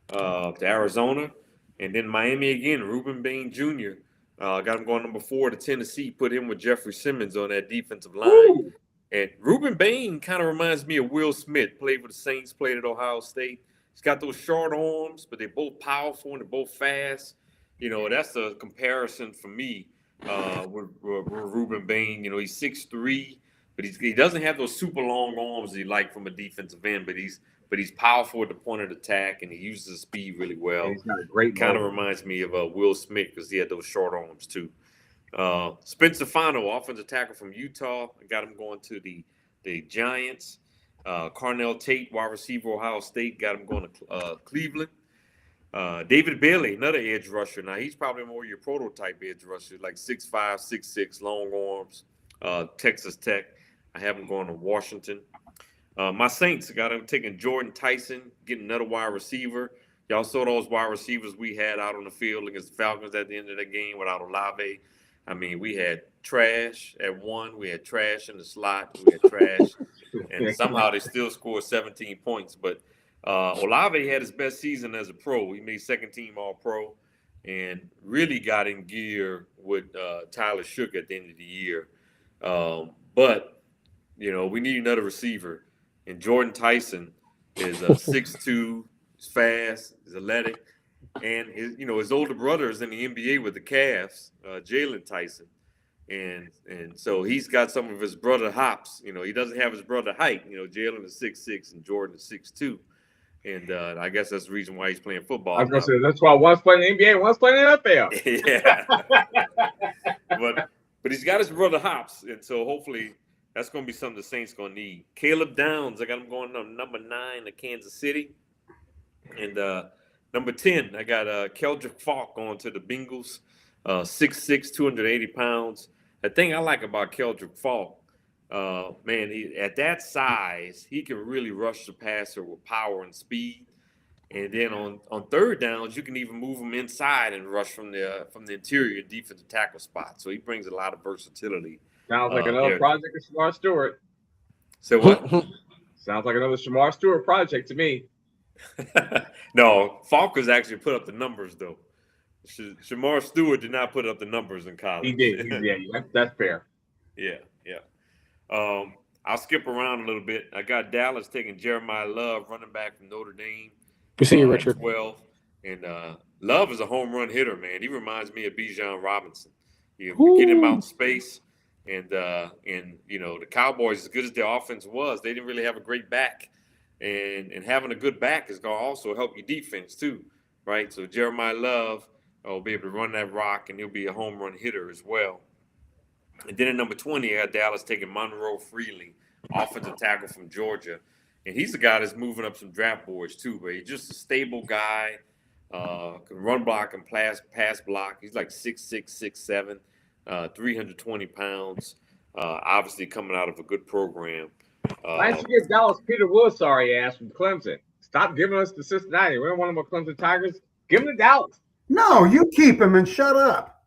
to Arizona. And then Miami again, Reuben Bain Jr. Got him going number 4 to Tennessee. Put him with Jeffrey Simmons on that defensive line. Ooh. And Reuben Bain kind of reminds me of Will Smith. Played for the Saints, played at Ohio State. He's got those short arms, but they're both powerful and they're both fast. That's a comparison for me with Reuben Bain. He's 6'3", but he doesn't have those super long arms he like from a defensive end. But he's powerful at the point of attack, and he uses his speed really well. He's got a great kind of reminds me of Will Smith because he had those short arms too. Spencer Fano, offensive tackle from Utah. I got him going to the Giants. Carnell Tate, wide receiver, Ohio State. Got him going to Cleveland. David Bailey, another edge rusher. Now, he's probably more your prototype edge rusher, like 6'5", 6'6", long arms, Texas Tech. I have him going to Washington. My Saints, got him taking Jordan Tyson, getting another wide receiver. Y'all saw those wide receivers we had out on the field against the Falcons at the end of the game without Olave. I mean, we had trash at 1. We had trash in the slot. We had trash. And somehow they still scored 17 points. But Olave had his best season as a pro. He made second-team All-Pro and really got in gear with Tyler Shook at the end of the year. But, we need another receiver. And Jordan Tyson is 6'2", he's fast, he's athletic. And his older brother is in the NBA with the Cavs, Jalen Tyson, and so he's got some of his brother hops. He doesn't have his brother height. Jalen is 6'6" and Jordan is 6'2", and I guess that's the reason why he's playing football. I was gonna say that's why one's playing in the NBA, one's playing in the NFL. Yeah, but he's got his brother hops, and so hopefully that's going to be something the Saints going to need. Caleb Downs, I got him going number 9 to Kansas City, and number 10, I got Keldrick Falk going to the Bengals, 6'6", 280 pounds. The thing I like about Keldrick Falk, man, at that size, he can really rush the passer with power and speed. And then on third downs, you can even move him inside and rush from the interior defensive tackle spot. So he brings a lot of versatility. Sounds like another project of Shamar Stewart. So what? Sounds like another Shamar Stewart project to me. No, Falk has actually put up the numbers, though. Shamar Stewart did not put up the numbers in college. He did. Yeah, that's fair. Yeah. I'll skip around a little bit. I got Dallas taking Jeremiah Love, running back from Notre Dame. We see you, Richard. 12. And Love is a home run hitter, man. He reminds me of Bijan Robinson. You get him out in space. And the Cowboys, as good as their offense was, they didn't really have a great back. And having a good back is going to also help your defense too, right? So Jeremiah Love will be able to run that rock, and he'll be a home run hitter as well. And then at number 20, I had Dallas taking Monroe Freely, offensive tackle from Georgia. And he's a guy that's moving up some draft boards too, but he's just a stable guy, can run block and pass block. He's like 6'6", 6'7", 320 pounds, obviously coming out of a good program. Why don't you give Dallas Peter Willis sorry ass from Clemson? Stop giving us to Cincinnati. We don't want him with Clemson Tigers. Give him to Dallas. No, you keep him and shut up.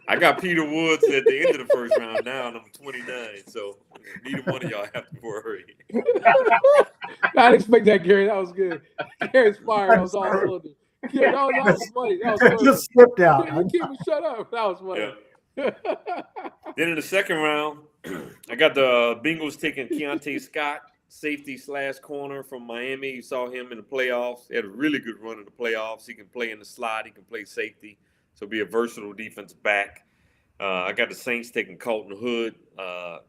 I got Peter Woods at the end of the first round now, and I'm 29. So neither one of y'all have to worry. I didn't expect that, Gary. That was good. Gary's fire. That was all cylinders. Yeah, that was funny. That was That funny. just slipped out. You can't shut up. That was funny. Yeah. Then in the second round, I got the Bengals taking Keontae Scott, safety / corner from Miami. You saw him in the playoffs. He had a really good run in the playoffs. He can play in the slot. He can play safety. So be a versatile defensive back. I got the Saints taking Colton Hood,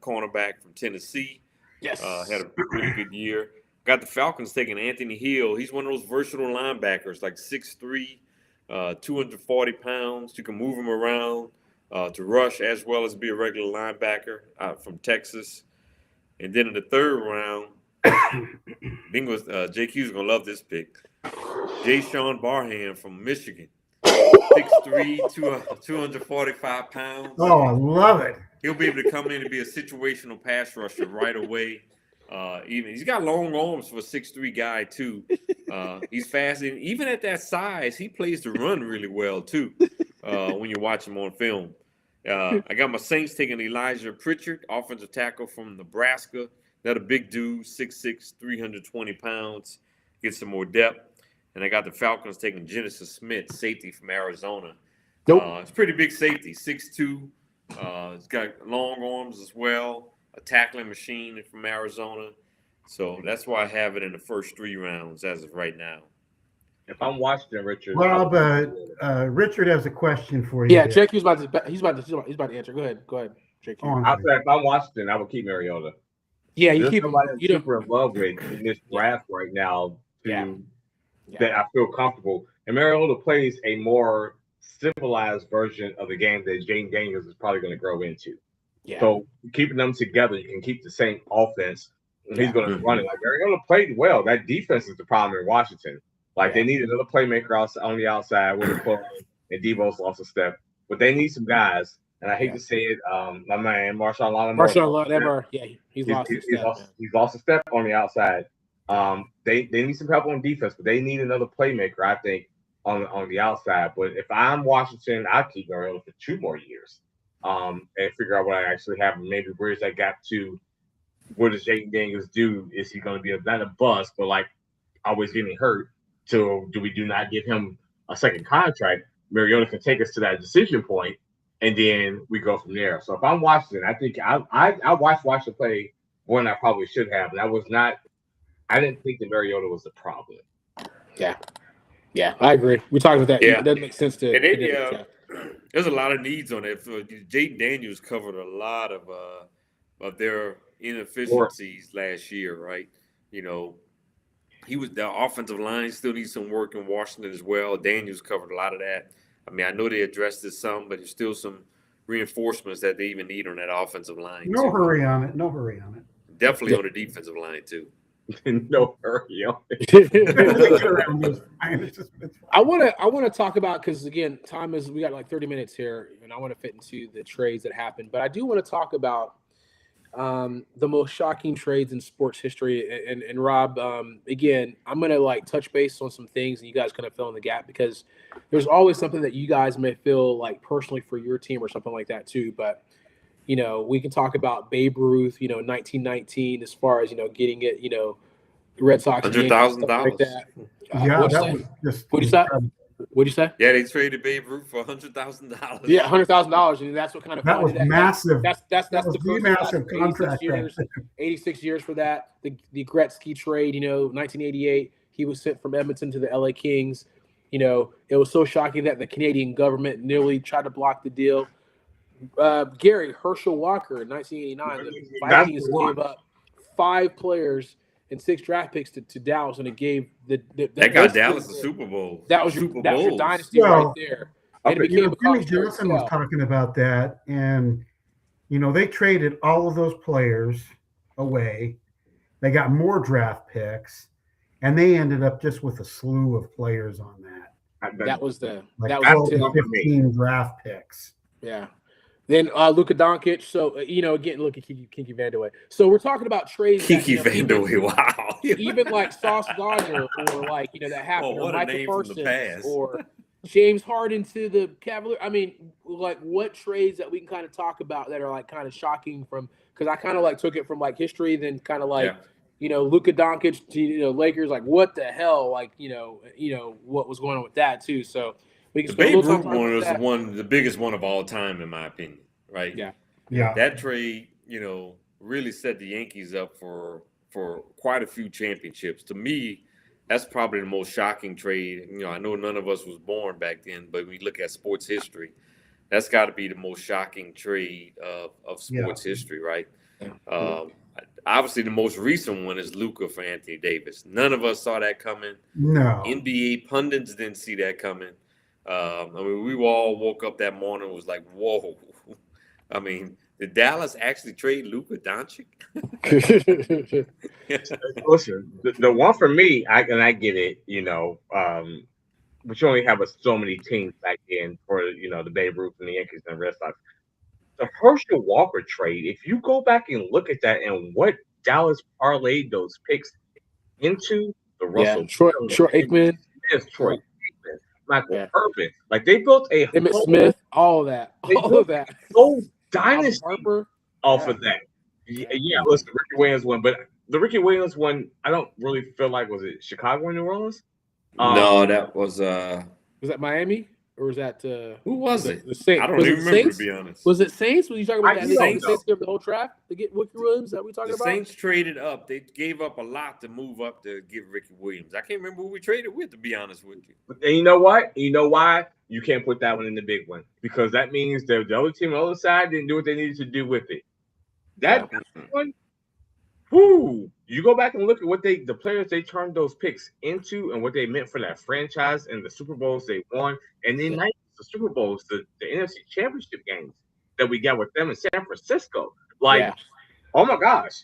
cornerback from Tennessee. Yes. Had a really good year. Got the Falcons taking Anthony Hill. He's one of those versatile linebackers, like 6'3", 240 pounds. You can move him around to rush as well as be a regular linebacker from Texas. And then in the third round, Bengals, JQ's going to love this pick. Jay-Sean Barham from Michigan. 6'3", 245 pounds. Oh, I love it. He'll be able to come in and be a situational pass rusher right away. Even he's got long arms for a 6'3" guy too. He's fast, and even at that size, he plays the run really well too. When you watch him on film, I got my Saints taking Elijah Pritchard, offensive tackle from Nebraska. Another big dude, 6'6", 320 pounds. Get some more depth. And I got the Falcons taking Genesis Smith, safety from Arizona. It's pretty big safety, 6'2". He's got long arms as well, a tackling machine from Arizona. So that's why I have it in the first 3 rounds as of right now. If I'm Washington, Richard. Rob, Richard has a question for you. Yeah, JQ's about to answer. Go ahead, JQ. I'll say if I'm Washington, I would keep Mariota. Yeah, you There's keep him. somebody I'm You don't. super in love with in this draft right now. Yeah. That I feel comfortable. And Mariota plays a more civilized version of the game that Jaden Daniels is probably going to grow into. Yeah. So keeping them together, you can keep the same offense. And he's going to run it. Like Mariota played well. That defense is the problem in Washington. Like they need another playmaker on the outside with McClung, and Debo's lost a step. But they need some guys. And I hate to say it, my man Marshawn Lattimore. He's lost a step. He's lost a step on the outside. They need some help on defense, but they need another playmaker, I think, on the outside. But if I'm Washington, I'll keep Mariota for 2 more years, and figure out what I actually have, and maybe bridge that gap to what does Jaden Daniels do? Is he going to be not a bust, but like always getting hurt? So do we not give him a second contract? Mariota can take us to that decision point, and then we go from there. So if I'm Washington, I think I watched Washington play more than I probably should have, and I didn't think that Mariota was the problem. Yeah, I agree. We talked about that. Yeah. It doesn't make sense to. And there's a lot of needs on it. Jaden Daniels covered a lot of their inefficiencies last year, right? You know, the offensive line still needs some work in Washington as well. Daniels covered a lot of that. I mean, I know they addressed this some, but there's still some reinforcements that they even need on that offensive line. No hurry on it. Definitely on the defensive line too. No hurry on it. I want to talk about, because again, we got like 30 minutes here, and I want to fit into the trades that happened. But I do want to talk about the most shocking trades in sports history. And Rob, again, I'm gonna like touch base on some things, and you guys kind of fill in the gap, because there's always something that you guys may feel like personally for your team or something like that too. But you know, we can talk about Babe Ruth, 1919, as far as getting it, Red Sox $100,000 like that. That was just. What'd you say? Yeah, they traded Babe Ruth for $100,000. Yeah, $100,000, and that's what kind of that was massive. That's the massive contract. 86 years for that. The Gretzky trade, 1988, he was sent from Edmonton to the LA Kings. It was so shocking that the Canadian government nearly tried to block the deal. Gary Herschel Walker in 1989, the Vikings gave up 5 players and 6 draft picks to Dallas, and it gave that got Dallas the Super Bowl. That was your dynasty right there. And Jimmy Johnson was talking about that, and they traded all of those players away. They got more draft picks, and they ended up just with a slew of players on that. That was 15 draft picks. Yeah. Then Luka Doncic. So again, look at Kiki Vandeweghe. So we're talking about trades. Kiki Vandeweghe, wow. Even like Sauce Gardner, or like that happened, or what a Michael name from the Parsons, past. or James Harden to the Cavaliers. I mean, like what trades that we can kind of talk about that are like kind of shocking from because I kind of like took it from like history, then kind of like Luka Doncic to Lakers. Like what the hell? Like what was going on with that too. So we can The spend a Babe little Ruth time talking one about was that. the biggest one of all time, in my opinion. Right? Yeah. That trade, really set the Yankees up for quite a few championships. To me, that's probably the most shocking trade. I know none of us was born back then, but we look at sports history. That's got to be the most shocking trade of sports history, right? Obviously, the most recent one is Luka for Anthony Davis. None of us saw that coming. No. NBA pundits didn't see that coming. I mean, we all woke up that morning and was like, whoa. I mean, did Dallas actually trade Luka Doncic? Listen, the one for me, I get it, but you only have so many teams back in for the Babe Ruth and the Yankees and the Red Sox. The Herschel Walker trade, if you go back and look at that and what Dallas parlayed those picks into, the Russell Troy Aikman, Troy Aikman, Michael Irvin, like they built a Emmitt Smith, all of that, whole dynasty Harper, off of that. Yeah, listen, the Ricky Williams one, but the Ricky Williams one, I don't really feel like was it Chicago or New Orleans? No, that was was that Miami or was that who was it? The Saints. I don't even remember, to be honest. Was it Saints? Was you talking about that? The Saints gave the whole draft to get Ricky Williams? That we talking about? The Saints traded up. They gave up a lot to move up to get Ricky Williams. I can't remember who we traded with, to be honest with you. And you know what? You know why? You can't put that one in the big one because that means that the other team on the other side didn't do what they needed to do with it. That one, you go back and look at what the players they turned those picks into and what they meant for that franchise and the Super Bowls they won, and then the Super Bowls, the NFC Championship games that we got with them in San Francisco. Oh my gosh,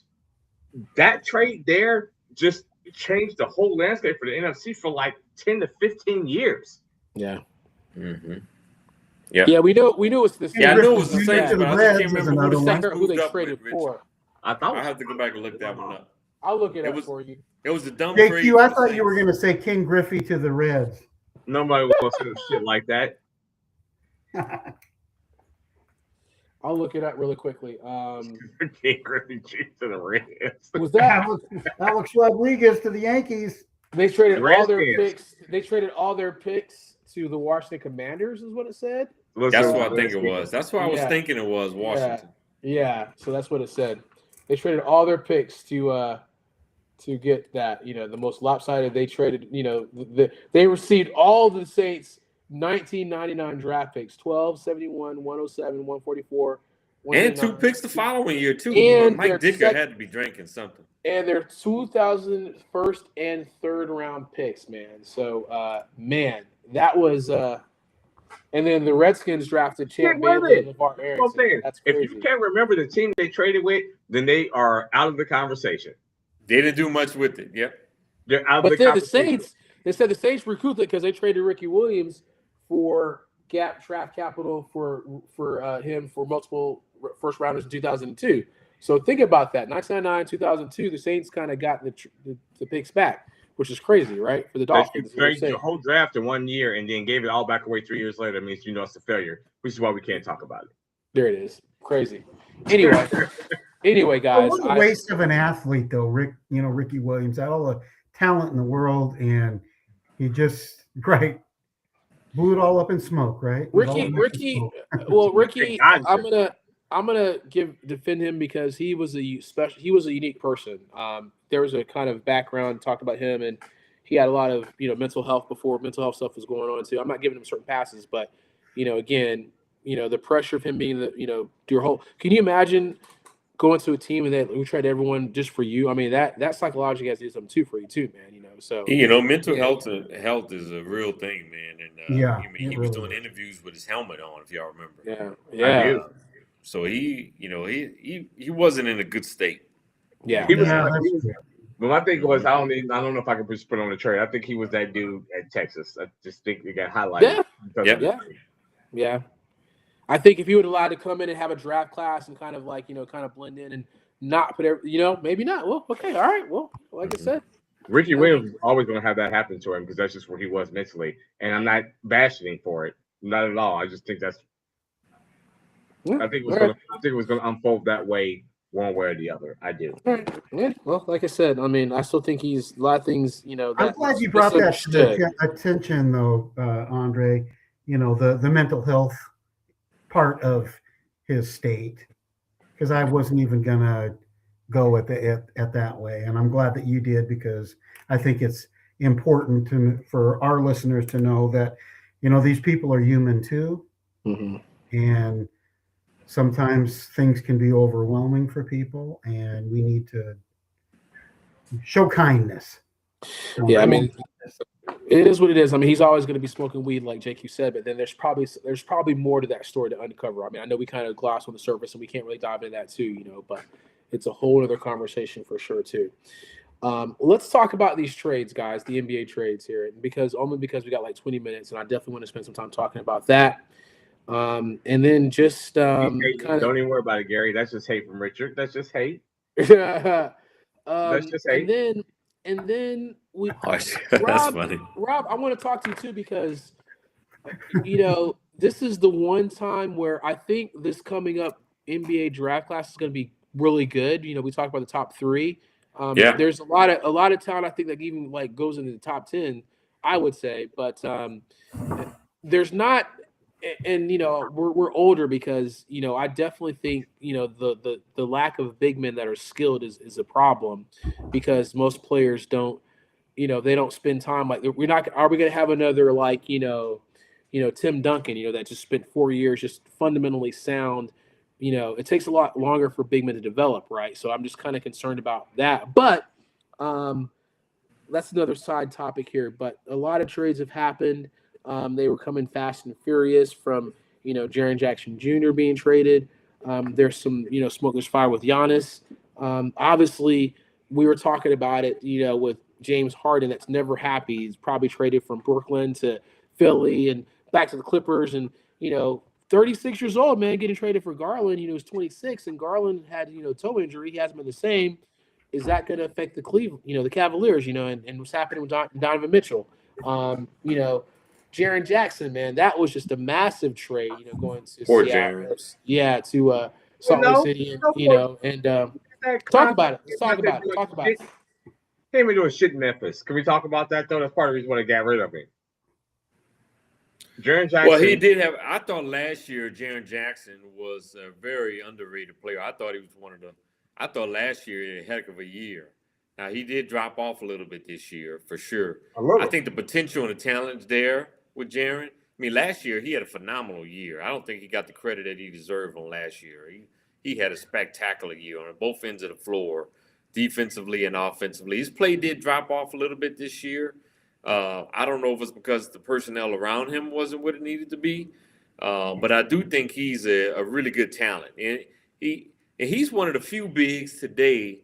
that trade there just changed the whole landscape for the NFC for like 10 to 15 years. Yeah. Mm-hmm. Yeah, we knew it's the same. Yeah, I knew it was the same, but I just can't remember who they traded for. I have to go back and look that one up. I'll look it up for you. It was a dumb JQ, trade. I thought you were going to say King Griffey to the Reds. Nobody wants to do shit like that. I'll look it up really quickly. King Griffey to the Reds. Was that Alex Rodriguez to the Yankees? They traded all their picks. They traded all their picks to the Washington Commanders, is what it said. That's what I think it was. That's what I was thinking it was, Washington. Yeah, so that's what it said. They traded all their picks to get that, the most lopsided. They traded, they received all the Saints 1999 draft picks, 12, 71, 107, 144. And 2 picks the following year, too. And Mike Dicker had to be drinking something. And their 2000 first and third round picks, man. So, that was and then the Redskins drafted Champ Bailey and LeVar Arrington. That's crazy. If you can't remember the team they traded with, then they are out of the conversation. They didn't do much with it. Yep. They're out of the conversation. They said the Saints recruited because they traded Ricky Williams for draft capital for him for multiple first rounders in 2002. So think about that. 1999, 2002, the Saints kind of got the picks back, which is crazy, right? For the Dolphins. They traded the whole draft in 1 year and then gave it all back away 3 years later. It means it's a failure, which is why we can't talk about it. There it is. Crazy. Anyway, guys. What a waste of an athlete, though, Ricky Williams had all the talent in the world, and he just blew it all up in smoke, right? Ricky. I'm gonna defend him because he was a unique person. There was a kind of background talked about him, and he had a lot of mental health before mental health stuff was going on too. I'm not giving him certain passes, but again, the pressure of him being your whole. Can you imagine going to a team and that we tried everyone just for you? I mean that psychologically has to do something too for you too, man. So mental health is a real thing, man. And he was doing interviews with his helmet on, if y'all remember. Yeah. So he wasn't in a good state. Yeah. But my thing was, I don't know if I could just put on the trade. I think he was that dude at Texas. I just think he got highlighted. Yeah. I think if he would allowed to come in and have a draft class and kind of blend in and not put maybe not. Well, okay, all right. Well, like I said, Ricky Williams is always going to have that happen to him because that's just where he was mentally. And I'm not bashing him for it, not at all. I just think that's. Yeah. I think it was going to unfold that way, one way or the other. I do. All right. Yeah. Well, like I said, I mean, I still think he's a lot of things. You know, I'm that glad you brought that to the attention, though, Andre. You know, the mental health part of his state, because I wasn't even gonna go at that way, and I'm glad that you did, because I think it's important for our listeners to know that, you know, these people are human too, and sometimes things can be overwhelming for people, and we need to show kindness. Yeah, I mean, it is what it is. I mean, he's always going to be smoking weed, like JQ said, but then there's probably more to that story to uncover. I mean, I know we kind of gloss on the surface, and we can't really dive into that too, you know, but it's a whole other conversation for sure too. Let's talk about these trades, guys, the NBA trades here, because we got like 20 minutes, and I definitely want to spend some time talking about that. And then just don't even worry about it, Gary. That's just hate from Richard. That's just hate. That's just hate. And then we. That's funny. Rob, I want to talk to you too, because you know this is the one time where I think this coming up NBA draft class is going to be really good. You know, we talked about the top 3. There's a lot of talent, I think, that even like goes into the top 10, I would say, but there's not. And you know, we're older, because you know, I definitely think, you know, the lack of big men that are skilled is a problem, because most players don't, you know, they don't spend time like are we going to have another like you know Tim Duncan, you know, that just spent 4 years just fundamentally sound. You know, it takes a lot longer for big men to develop, right? So I'm just kind of concerned about that, but that's another side topic here. But a lot of trades have happened. They were coming fast and furious, from, you know, Jaren Jackson Jr. being traded. There's some, you know, smoke, there's fire with Giannis. Obviously, we were talking about it, you know, with James Harden. That's never happy. He's probably traded from Brooklyn to Philly and back to the Clippers. And, you know, 36 years old, man, getting traded for Garland. You know, he's 26, and Garland had, you know, toe injury. He hasn't been the same. Is that going to affect the Cavaliers, you know, and what's happening with Donovan Mitchell? You know, Jaren Jackson, man, that was just a massive trade, you know, going to Seattle, to Salt Lake City, and you know, and talk about it. Let's talk about it. He ain't been doing shit in Memphis. Can we talk about that though? That's part of the reason why they got rid of him. Jaren Jackson. Well, he did have. I thought last year Jaren Jackson was a very underrated player. I thought he was I thought last year he had a heck of a year. Now he did drop off a little bit this year for sure. I think the potential and the talent's there with Jaren. I mean, last year he had a phenomenal year. I don't think he got the credit that he deserved on last year. He had a spectacular year on both ends of the floor, defensively and offensively. His play did drop off a little bit this year. I don't know if it's because the personnel around him wasn't what it needed to be, but I do think he's a really good talent, and he's one of the few bigs today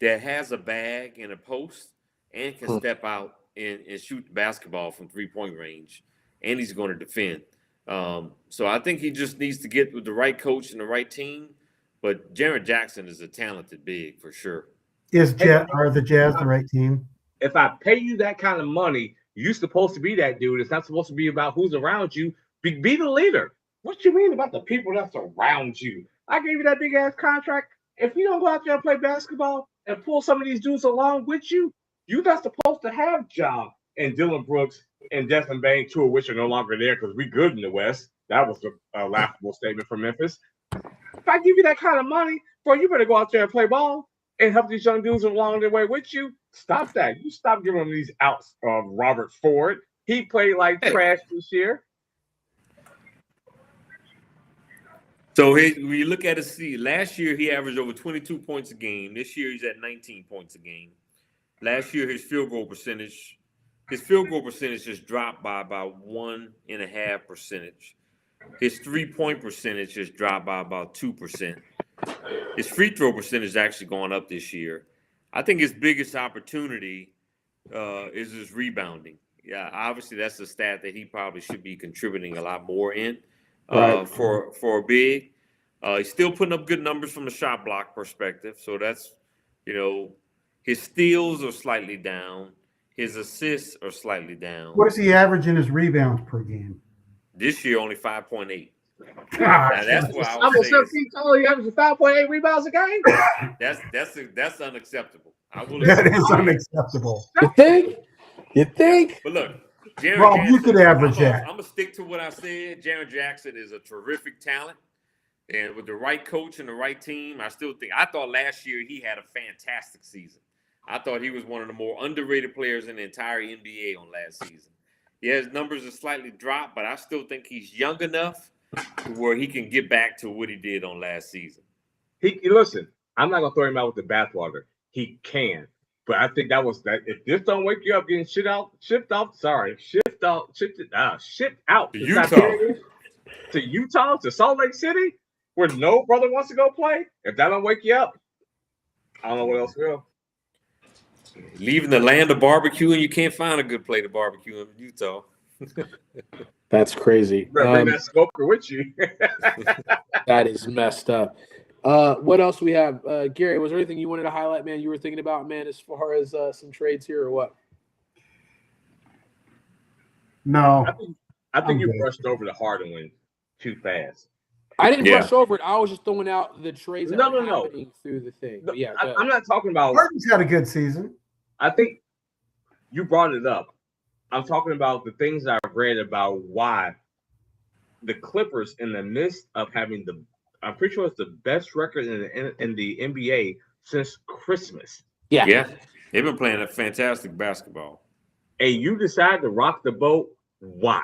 that has a bag and a post and can step out and shoot the basketball from 3-point range, and he's going to defend. So I think he just needs to get with the right coach and the right team. But Jaren Jackson is a talented big for sure. Are the Jazz the right team? If I pay you that kind of money, you're supposed to be that dude. It's not supposed to be about who's around you. Be the leader. What you mean about the people that's around you? I gave you that big ass contract. If you don't go out there and play basketball and pull some of these dudes along with you, you're not supposed to have Ja and Dylan Brooks and Desmond Bane, two of which are no longer there because we good in the West. That was a laughable statement from Memphis. If I give you that kind of money, bro, you better go out there and play ball and help these young dudes along their way with you. Stop that. You stop giving them these outs of Robert Ford. He played like trash this year. So when you look at his last year he averaged over 22 points a game. This year he's at 19 points a game. Last year his field goal percentage just dropped by about 1.5 percentage. His 3-point percentage just dropped by about 2%. His free throw percentage is actually going up this year. I think his biggest opportunity is his rebounding. Yeah, obviously that's a stat that he probably should be contributing a lot more in for a big. He's still putting up good numbers from a shot block perspective. So that's, His steals are slightly down. His assists are slightly down. What is he averaging his rebounds per game? This year, only 5.8. Gosh, Now, that's why I I'm would a say 17 total. He averages 5.8 rebounds a game. that's unacceptable. I will that agree. is unacceptable. You think? You think? But look, Jaren Rob, Jackson, you could average that. I'm gonna stick to what I said. Jaren Jackson is a terrific talent, and with the right coach and the right team, I thought last year he had a fantastic season. I thought he was one of the more underrated players in the entire NBA on last season. Yeah, his numbers are slightly dropped, but I still think he's young enough to where he can get back to what he did on last season. Listen, I'm not gonna throw him out with the bathwater. He can, but I think that was that. If this don't wake you up, getting shipped out To Utah, to Salt Lake City, where no brother wants to go play. If that don't wake you up, I don't know what else will. Leaving the land of barbecue, and you can't find a good place to barbecue in Utah. That's crazy. You better bring that smoker with you. That is messed up. What else we have? Gary, was there anything you wanted to highlight, man, you were thinking about, man, as far as some trades here or what? No. I think you Okay. brushed over the Harden one too fast. I didn't Yeah. brush over it. I was just throwing out the trades that No, were no, no. happening through the thing. But yeah, I'm not talking about. Harden's had a good season. I think you brought it up. I'm talking about the things I've read about why the Clippers, in the midst of having I'm pretty sure it's the best record in the NBA since Christmas. Yeah, they've been playing a fantastic basketball. And you decide to rock the boat. Why?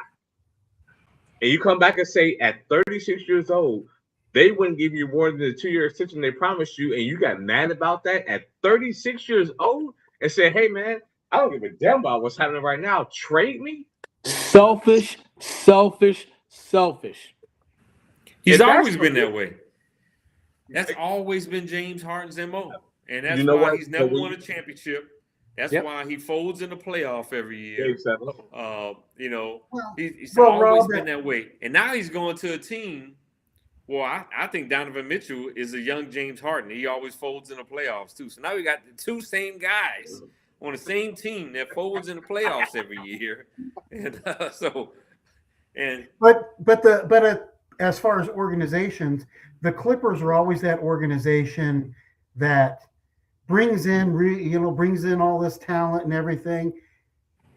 And you come back and say at 36 years old, they wouldn't give you more than the 2-year extension they promised you, and you got mad about that at 36 years old and said, hey, man, I don't give a damn about what's happening right now. Trade me? selfish. He's And that's always what been it- that way. That's always been James Harden's MO. And that's You know why what? he's never So we- won a championship. That's Yep. why he folds in the playoff every year. Game 7. You know, Well, he's well, always Rob, been that way. And now he's going to a team. Well, I think Donovan Mitchell is a young James Harden. He always folds in the playoffs too. So now we got the two same guys on the same team that folds in the playoffs every year. And But as far as organizations, the Clippers are always that organization that brings in all this talent and everything,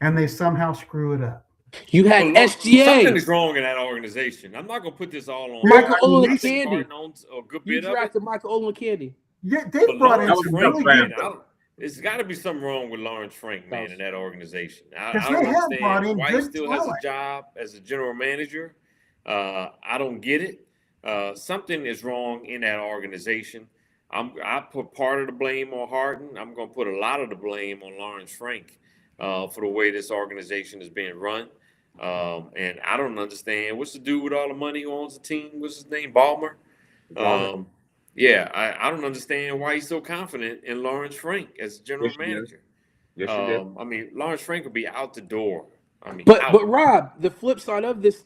and they somehow screw it up. You had Something SGA. is wrong in that organization. I'm not gonna put this all on Michael Harden. I think Oladipo. Harden owns a good You bit of it. drafted Michael Oladipo. Yeah, they But brought in Lawrence some Frank, really Frank, good. man, there's got to be something wrong with Lawrence Frank, man, in that organization. I 'Cause don't they have brought understand in why he good still has a talent. job as a general manager. I don't get it. Something is wrong in that organization. I put part of the blame on Harden. I'm going to put a lot of the blame on Lawrence Frank for the way this organization is being run. And I don't understand. What's the dude with all the money who owns the team? What's his name? Ballmer? I don't understand why he's so confident in Lawrence Frank as general Yes, he is. manager. Yes, you did. I mean, Lawrence Frank will be out the door. I mean, But out. Rob, the flip side of this,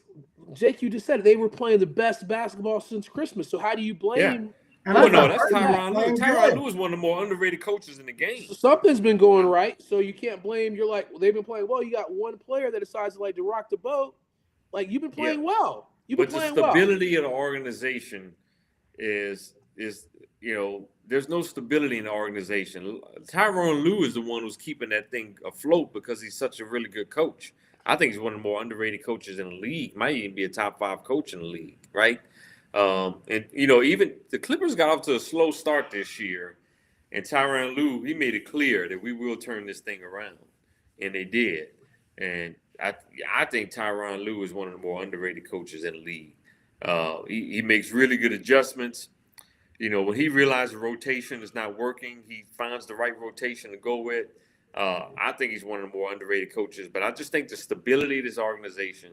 Jake, you just said it, they were playing the best basketball since Christmas. So how do you blame? And Well, I no, thought that's Harden was Tyronn Lue. playing Tyronn good. Lue is one of the more underrated coaches in the game. Something's been going right, so you can't blame. You're like, well, they've been playing well. You got one player that decides to rock the boat. Like you've been playing well. You've been But the playing well. stability of the organization is there's no stability in the organization. Tyronn Lue is the one who's keeping that thing afloat because he's such a really good coach. I think he's one of the more underrated coaches in the league. Might even be a top 5 coach in the league, right? And even the Clippers got off to a slow start this year, and Tyronn Lue, he made it clear that we will turn this thing around, and they did. And I think Tyronn Lue is one of the more underrated coaches in the league. He makes really good adjustments. When he realizes the rotation is not working, he finds the right rotation to go with. I think he's one of the more underrated coaches, but I just think the stability of this organization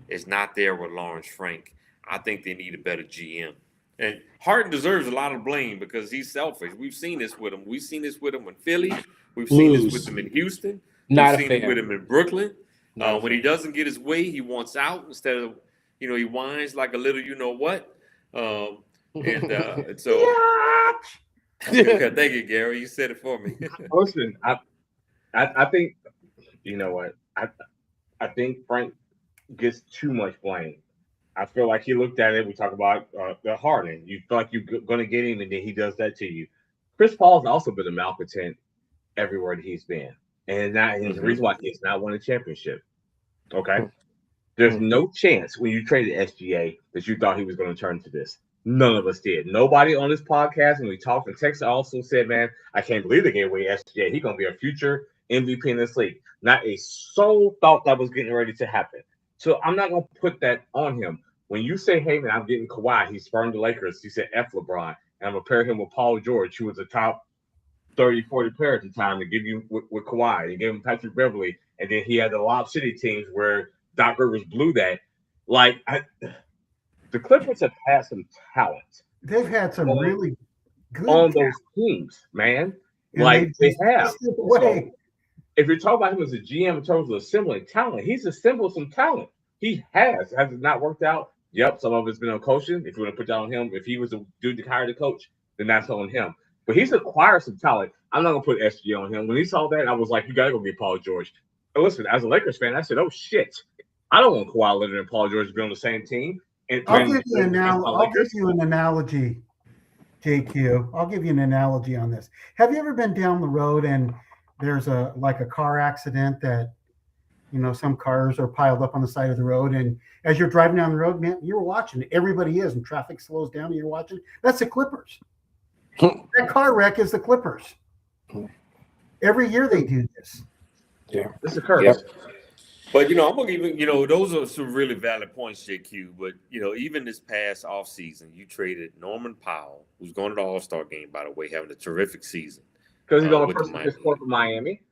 is not there with Lawrence Frank. I think they need a better GM. And Harden deserves a lot of blame because he's selfish. We've seen this with him. We've seen this with him in Philly. We've seen this with him in Houston. Not We've a seen it fan. with him in Brooklyn. Not a When he fan. doesn't get his way, he wants out instead of, he whines like a little you know what. And so Okay, thank you, Gary. You said it for me. Listen, I think you know what I think Frank gets too much blame. I feel like he looked at it. We talk about the Harden. You feel like you're going to get him, and then he does that to you. Chris Paul's also been a malcontent everywhere that he's been, and that is the reason why he's not won a championship. Okay, there's no chance when you traded SGA that you thought he was going to turn to this. None of us did. Nobody on this podcast, when we talked in Texas, also said, "Man, I can't believe they gave away SGA. He's going to be a future MVP in this league." Not a soul thought that was getting ready to happen. So I'm not going to put that on him. When you say, "Hey, man, I'm getting Kawhi," he spurned the Lakers. He said, "F LeBron," and I'm going to pair him with Paul George, who was a top 30, 40 player at the time, to give you with Kawhi. He gave him Patrick Beverly, and then he had the Lob City teams where Doc Rivers blew that. Like, the Clippers have had some talent. They've had some really good on those teams, man. Like they have. So, if you're talking about him as a GM in terms of assembling talent, he's assembled some talent. He has. Has it not worked out? Yep, some of it's been on coaching. If you want to put that on him, if he was a dude to hire the coach, then that's on him. But he's acquired some talent. I'm not gonna put SGA on him. When he saw that, I was like, you gotta go get Paul George. And listen, as a Lakers fan, I said, oh shit, I don't want Kawhi Leonard and Paul George to be on the same team. And I'll give you an analogy, JQ. I'll give you an analogy on this. Have you ever been down the road and there's a car accident that, you know, some cars are piled up on the side of the road, and as you're driving down the road, man, you're watching. Everybody is, and traffic slows down, and you're watching. That's the Clippers. That car wreck is the Clippers. Every year they do this. Yeah, this occurs. Yep. But, you know, I'm going to give you, those are some really valid points, JQ. But, even this past offseason, you traded Norman Powell, who's going to the All-Star game, by the way, having a terrific season. Because he's on a person score for Miami.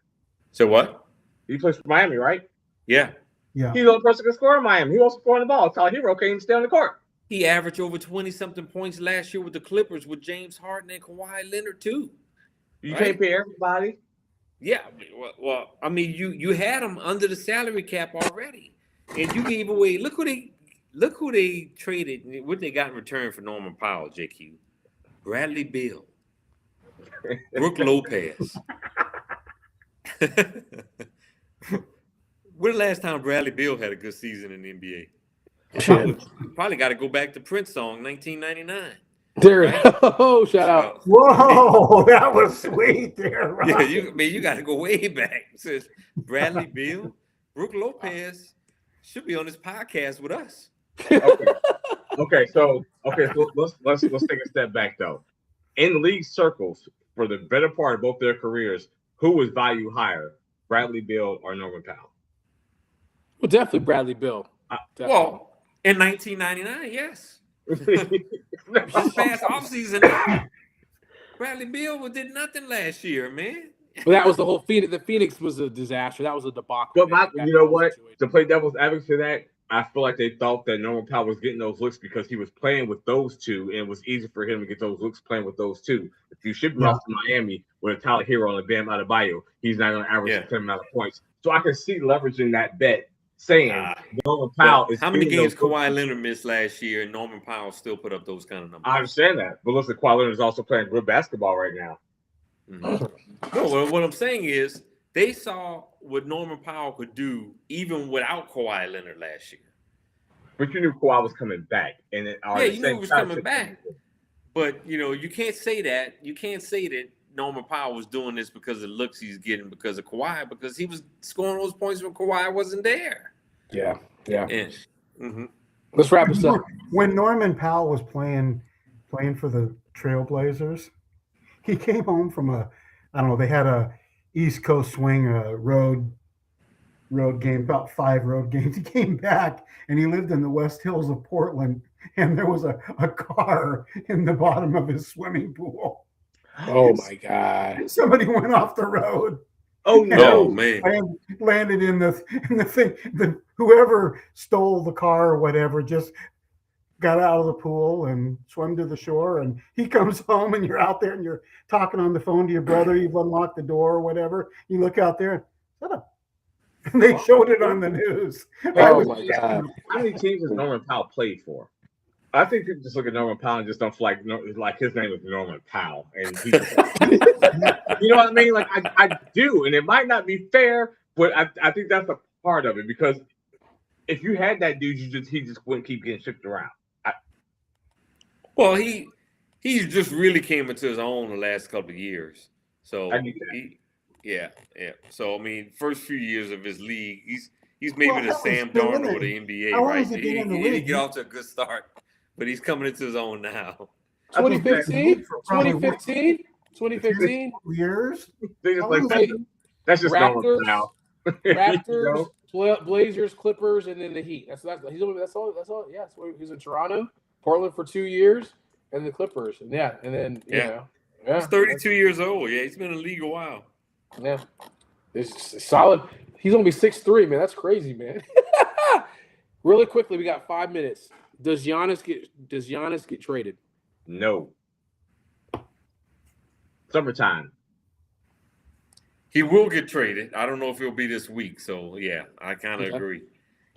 So what? He plays for Miami, right? Yeah. He's on a person can score in Miami. He wants to score on the ball. Tyler Hero can't even stay on the court. He averaged over 20-something points last year with the Clippers with James Harden and Kawhi Leonard, too. You can't pay everybody. Yeah, well, I mean, you had them under the salary cap already, and you gave away. Look who they traded. What they got in return for Norman Powell, JQ? Bradley Beal, Brooke Lopez. When the last time Bradley Beal had a good season in the NBA? Probably got to go back to Prince song, 1999. There, right? Oh, shout out! Whoa, that was sweet there. Right? Yeah, you got to go way back. It says Bradley Beal, Brooke Lopez should be on this podcast with us. Okay, so let's take a step back though. In league circles, for the better part of both their careers, who was valued higher, Bradley Beal or Norman Powell? Well, definitely Bradley Beal. Definitely. Well, in 1999, yes. This past offseason, Bradley Beal did nothing last year, man. Well, that was the whole Phoenix. The Phoenix was a disaster. That was a debacle. But you know what? To play devil's advocate to that, I feel like they thought that Norman Powell was getting those looks because he was playing with those two, and it was easy for him to get those looks playing with those two. If you ship him off to Miami with a Tyler Hero on a Bam Adebayo, he's not going to average the same amount of points. So I can see leveraging that bet, saying Norman Powell is. How many games Kawhi Leonard missed last year, and Norman Powell still put up those kind of numbers? I understand that, but listen, Kawhi Leonard is also playing good basketball right now. Mm-hmm. No, what I'm saying is they saw what Norman Powell could do even without Kawhi Leonard last year. But you knew Kawhi was coming back, and you knew he was coming back. But you can't say that. You can't say that Norman Powell was doing this because of the looks he's getting because of Kawhi, because he was scoring those points when Kawhi wasn't there. Yeah. Mm-hmm. Let's wrap this up. When Norman Powell was playing for the Trailblazers, he came home from they had a East Coast swing, road game, about 5 road games. He came back and he lived in the West Hills of Portland, and there was a car in the bottom of his swimming pool. Oh my God! Somebody went off the road. Oh no, man! Landed in the thing. Whoever stole the car or whatever just got out of the pool and swam to the shore. And he comes home, and you're out there and you're talking on the phone to your brother. You've unlocked the door or whatever. You look out there. Shut up. And they showed it on the news. Oh my God! How many teams has Norman Powell played for? I think people just look at Norman Powell and just don't feel like his name is Norman Powell, and he just, you know what I mean? Like I do, and it might not be fair, but I think that's a part of it because if you had that dude, he just wouldn't keep getting shipped around. Well, he just really came into his own the last couple of years. So yeah. So I mean, first few years of his league, he's maybe the Sam Darnold of the NBA, right? He didn't get off to a good start, but he's coming into his own now. 2015 years. That's just Raptors, now. Raptors, Blazers, Clippers, and then the Heat. That's all. Yeah, so he's in Toronto, Portland for 2 years, and the Clippers. And then he's 32 years old. Yeah, he's been in the league a while. Yeah, it's solid. He's gonna be 6'3", man. That's crazy, man. Really quickly, we got 5 minutes. Does Giannis get traded? No. Summertime. He will get traded. I don't know if he'll be this week. So yeah, I kind of agree.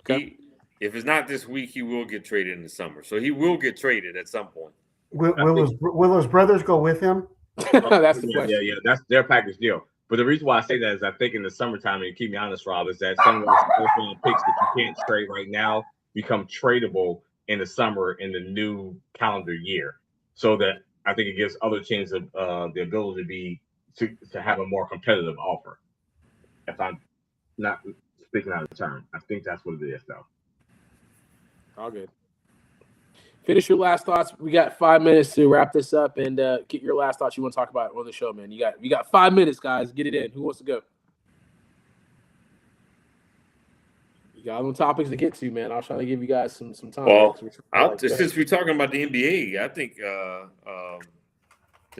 Okay. If it's not this week, he will get traded in the summer. So he will get traded at some point. Will his brothers go with him? That's the question. Yeah. That's their package deal. But the reason why I say that is I think in the summertime, and keep me honest, Rob, is that some of those first-round picks that you can't trade right now become tradable in the summer in the new calendar year. So that I think it gives other teams the ability to have a more competitive offer. If I'm not speaking out of turn, I think that's what it is, though. All good. Finish your last thoughts. We got 5 minutes to wrap this up, and get your last thoughts you want to talk about on the show, man. You got 5 minutes, guys. Get it in. Who wants to go? You got them topics to get to, man. I was trying to give you guys some time. Well, since we're talking about the NBA, I think the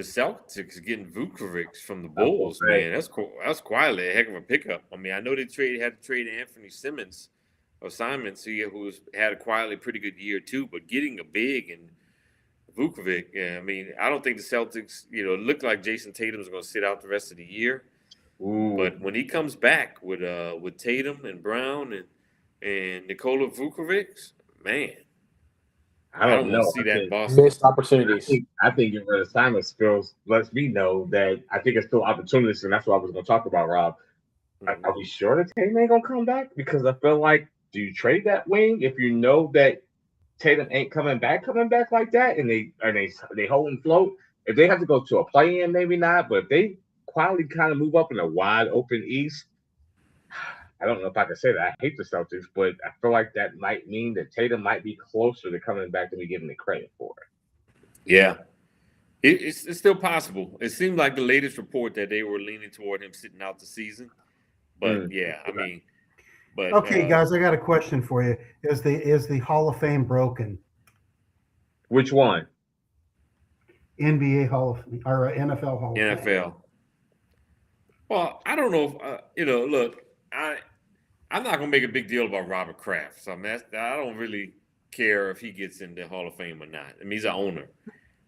Celtics getting Vucevic from the Bulls, man. That's cool. That's quietly a heck of a pickup. I mean, I know they had to trade Anthony Simons. Or Simons, who's had a quietly pretty good year too, but getting a big and Vucevic, I mean, I don't think the Celtics, it looked like Jason Tatum's going to sit out the rest of the year. Ooh. But when he comes back with Tatum and Brown and Nikola Vucevic, man, I don't know. See that in Boston. Missed opportunities. I think getting rid of Simons lets me know that I think it's still opportunities, and that's what I was going to talk about, Rob. Mm-hmm. Are we sure that Tatum ain't going to come back? Because I feel like, do you trade that wing if you know that Tatum ain't coming back like that, and they hold and float? If they have to go to a play-in, maybe not. But if they quietly kind of move up in a wide open East, I don't know if I can say that. I hate the Celtics, but I feel like that might mean that Tatum might be closer to coming back than we give him the credit for. Yeah, it's still possible. It seemed like the latest report that they were leaning toward him sitting out the season. But yeah, I mean. But, okay, guys, I got a question for you. Is the Hall of Fame broken? Which one? NBA Hall of Fame or NFL Hall of Fame? NFL. Well, I don't know if look, I'm not gonna make a big deal about Robert Kraft. So I mean, I don't really care if he gets in the Hall of Fame or not. I mean, he's an owner.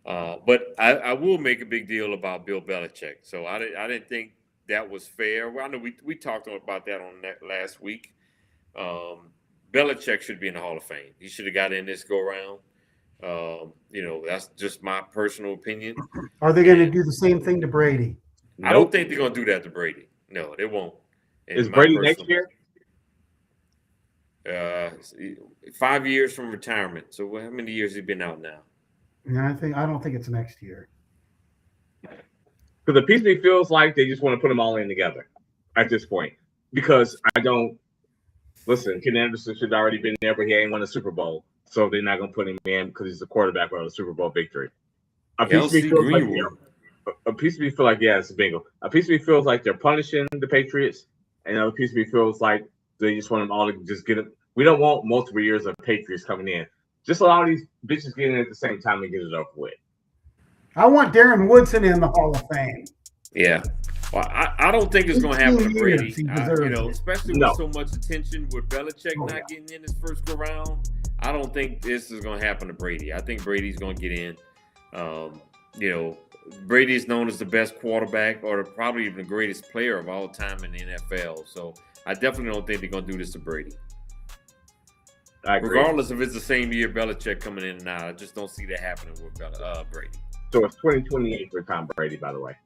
But I will make a big deal about Bill Belichick. So I didn't think that was fair. Well, I know we talked about that on that last week. Belichick should be in the Hall of Fame. He should have got in this go round. That's just my personal opinion. Are they going to do the same thing to Brady? I don't think they're going to do that to Brady. No, they won't. Is Brady next year? 5 years from retirement. So how many years has he been out now? No, I don't think it's next year. Because the piece of me feels like they just want to put them all in together at this point. Because listen, Ken Anderson should have already been there, but he ain't won a Super Bowl. So they're not going to put him in because he's the quarterback of a Super Bowl victory. A piece of me feels like, it's a bingo. A piece of me feels like they're punishing the Patriots. And another piece of me feels like they just want them all to just get it. We don't want multiple years of Patriots coming in. Just allow these bitches get in at the same time and get it over with. I want Darren Woodson in the Hall of Fame. Yeah. Well, I don't think it's going to happen to Brady. Especially with so much attention with Belichick not getting in his first go round. I don't think this is going to happen to Brady. I think Brady's going to get in. Brady is known as the best quarterback or probably even the greatest player of all time in the NFL. So I definitely don't think they're going to do this to Brady. I agree. Regardless if it's the same year Belichick coming in and out, I just don't see that happening with Brady. So it's 2028 for Tom Brady, by the way.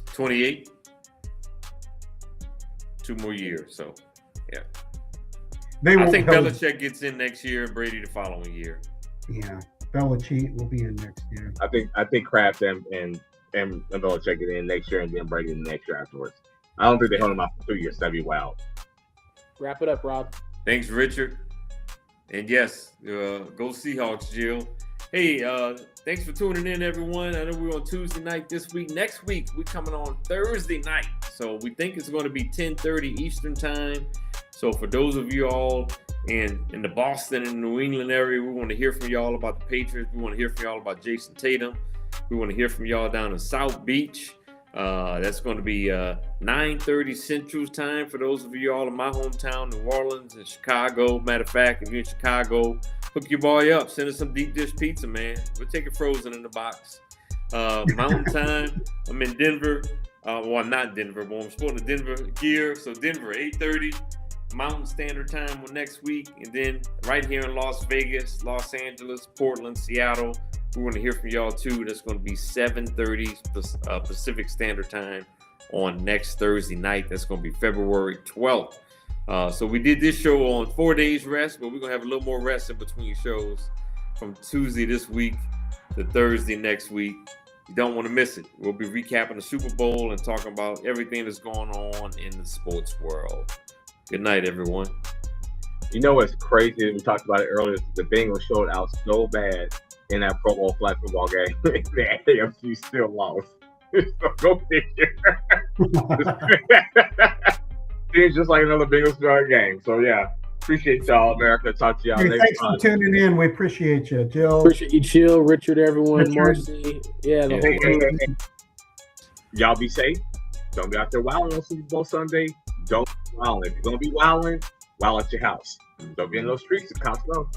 28, 2 more years. So, yeah. I think Belichick gets in next year and Brady the following year. Yeah, Belichick will be in next year. I think Kraft and Belichick get in next year, and then Brady in the next year afterwards. I don't think they hold him out for 2 years. That'd be wild. Wrap it up, Rob. Thanks, Richard. And yes, go Seahawks, Jill. Hey, thanks for tuning in, everyone. I know we're on Tuesday night this week. Next week, we're coming on Thursday night. So we think it's going to be 10:30 Eastern time. So for those of you all in the Boston and New England area, we want to hear from y'all about the Patriots. We want to hear from y'all about Jason Tatum. We want to hear from y'all down in South Beach. That's going to be 9:30 Central time for those of you all in my hometown, New Orleans and Chicago. Matter of fact, if you're in Chicago, hook your boy up. Send us some deep dish pizza, man. We'll take it frozen in the box. Mountain time, I'm in Denver. Well, I'm not Denver, but I'm sporting the Denver gear. So Denver, 8:30 Mountain Standard Time next week. And then right here in Las Vegas, Los Angeles, Portland, Seattle, we want to hear from y'all too. That's going to be 7:30 Pacific Standard Time on next Thursday night. That's going to be February 12th. So we did this show on 4 days rest, but we're going to have a little more rest in between shows from Tuesday this week to Thursday next week. You don't want to miss it. We'll be recapping the Super Bowl and talking about everything that's going on in the sports world. Good night, everyone. You know what's crazy? We talked about it earlier. The Bengals showed out so bad in that Pro Bowl flag football game. The AFC still lost. So go figure. It's just like another Bengals game. So yeah, appreciate y'all, America. Talk to y'all Hey, next thanks time. for tuning in. We appreciate you, Jill. Appreciate you, Chill, Richard, everyone, Richard. Marcy. Yeah, the whole crew. Y'all be safe. Don't be out there wilding on Super Bowl Sunday. Don't be wilding. If you're gonna be wilding, wild at your house. Don't be in those streets. It costs low.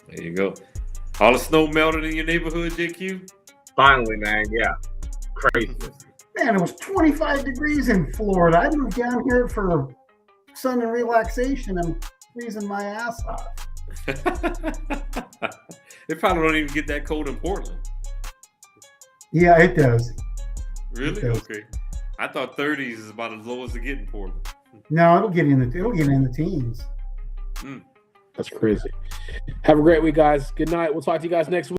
There you go. All the snow melted in your neighborhood, JQ? Finally, man. Yeah, crazy. Man, it was 25 degrees in Florida. I moved down here for sun and relaxation and freezing my ass off. It probably don't even get that cold in Portland. Yeah, it does. Really? It does. Okay. I thought 30s is about as low as it get in Portland. No, it'll get in the teens. That's crazy. Have a great week, guys. Good night. We'll talk to you guys next week.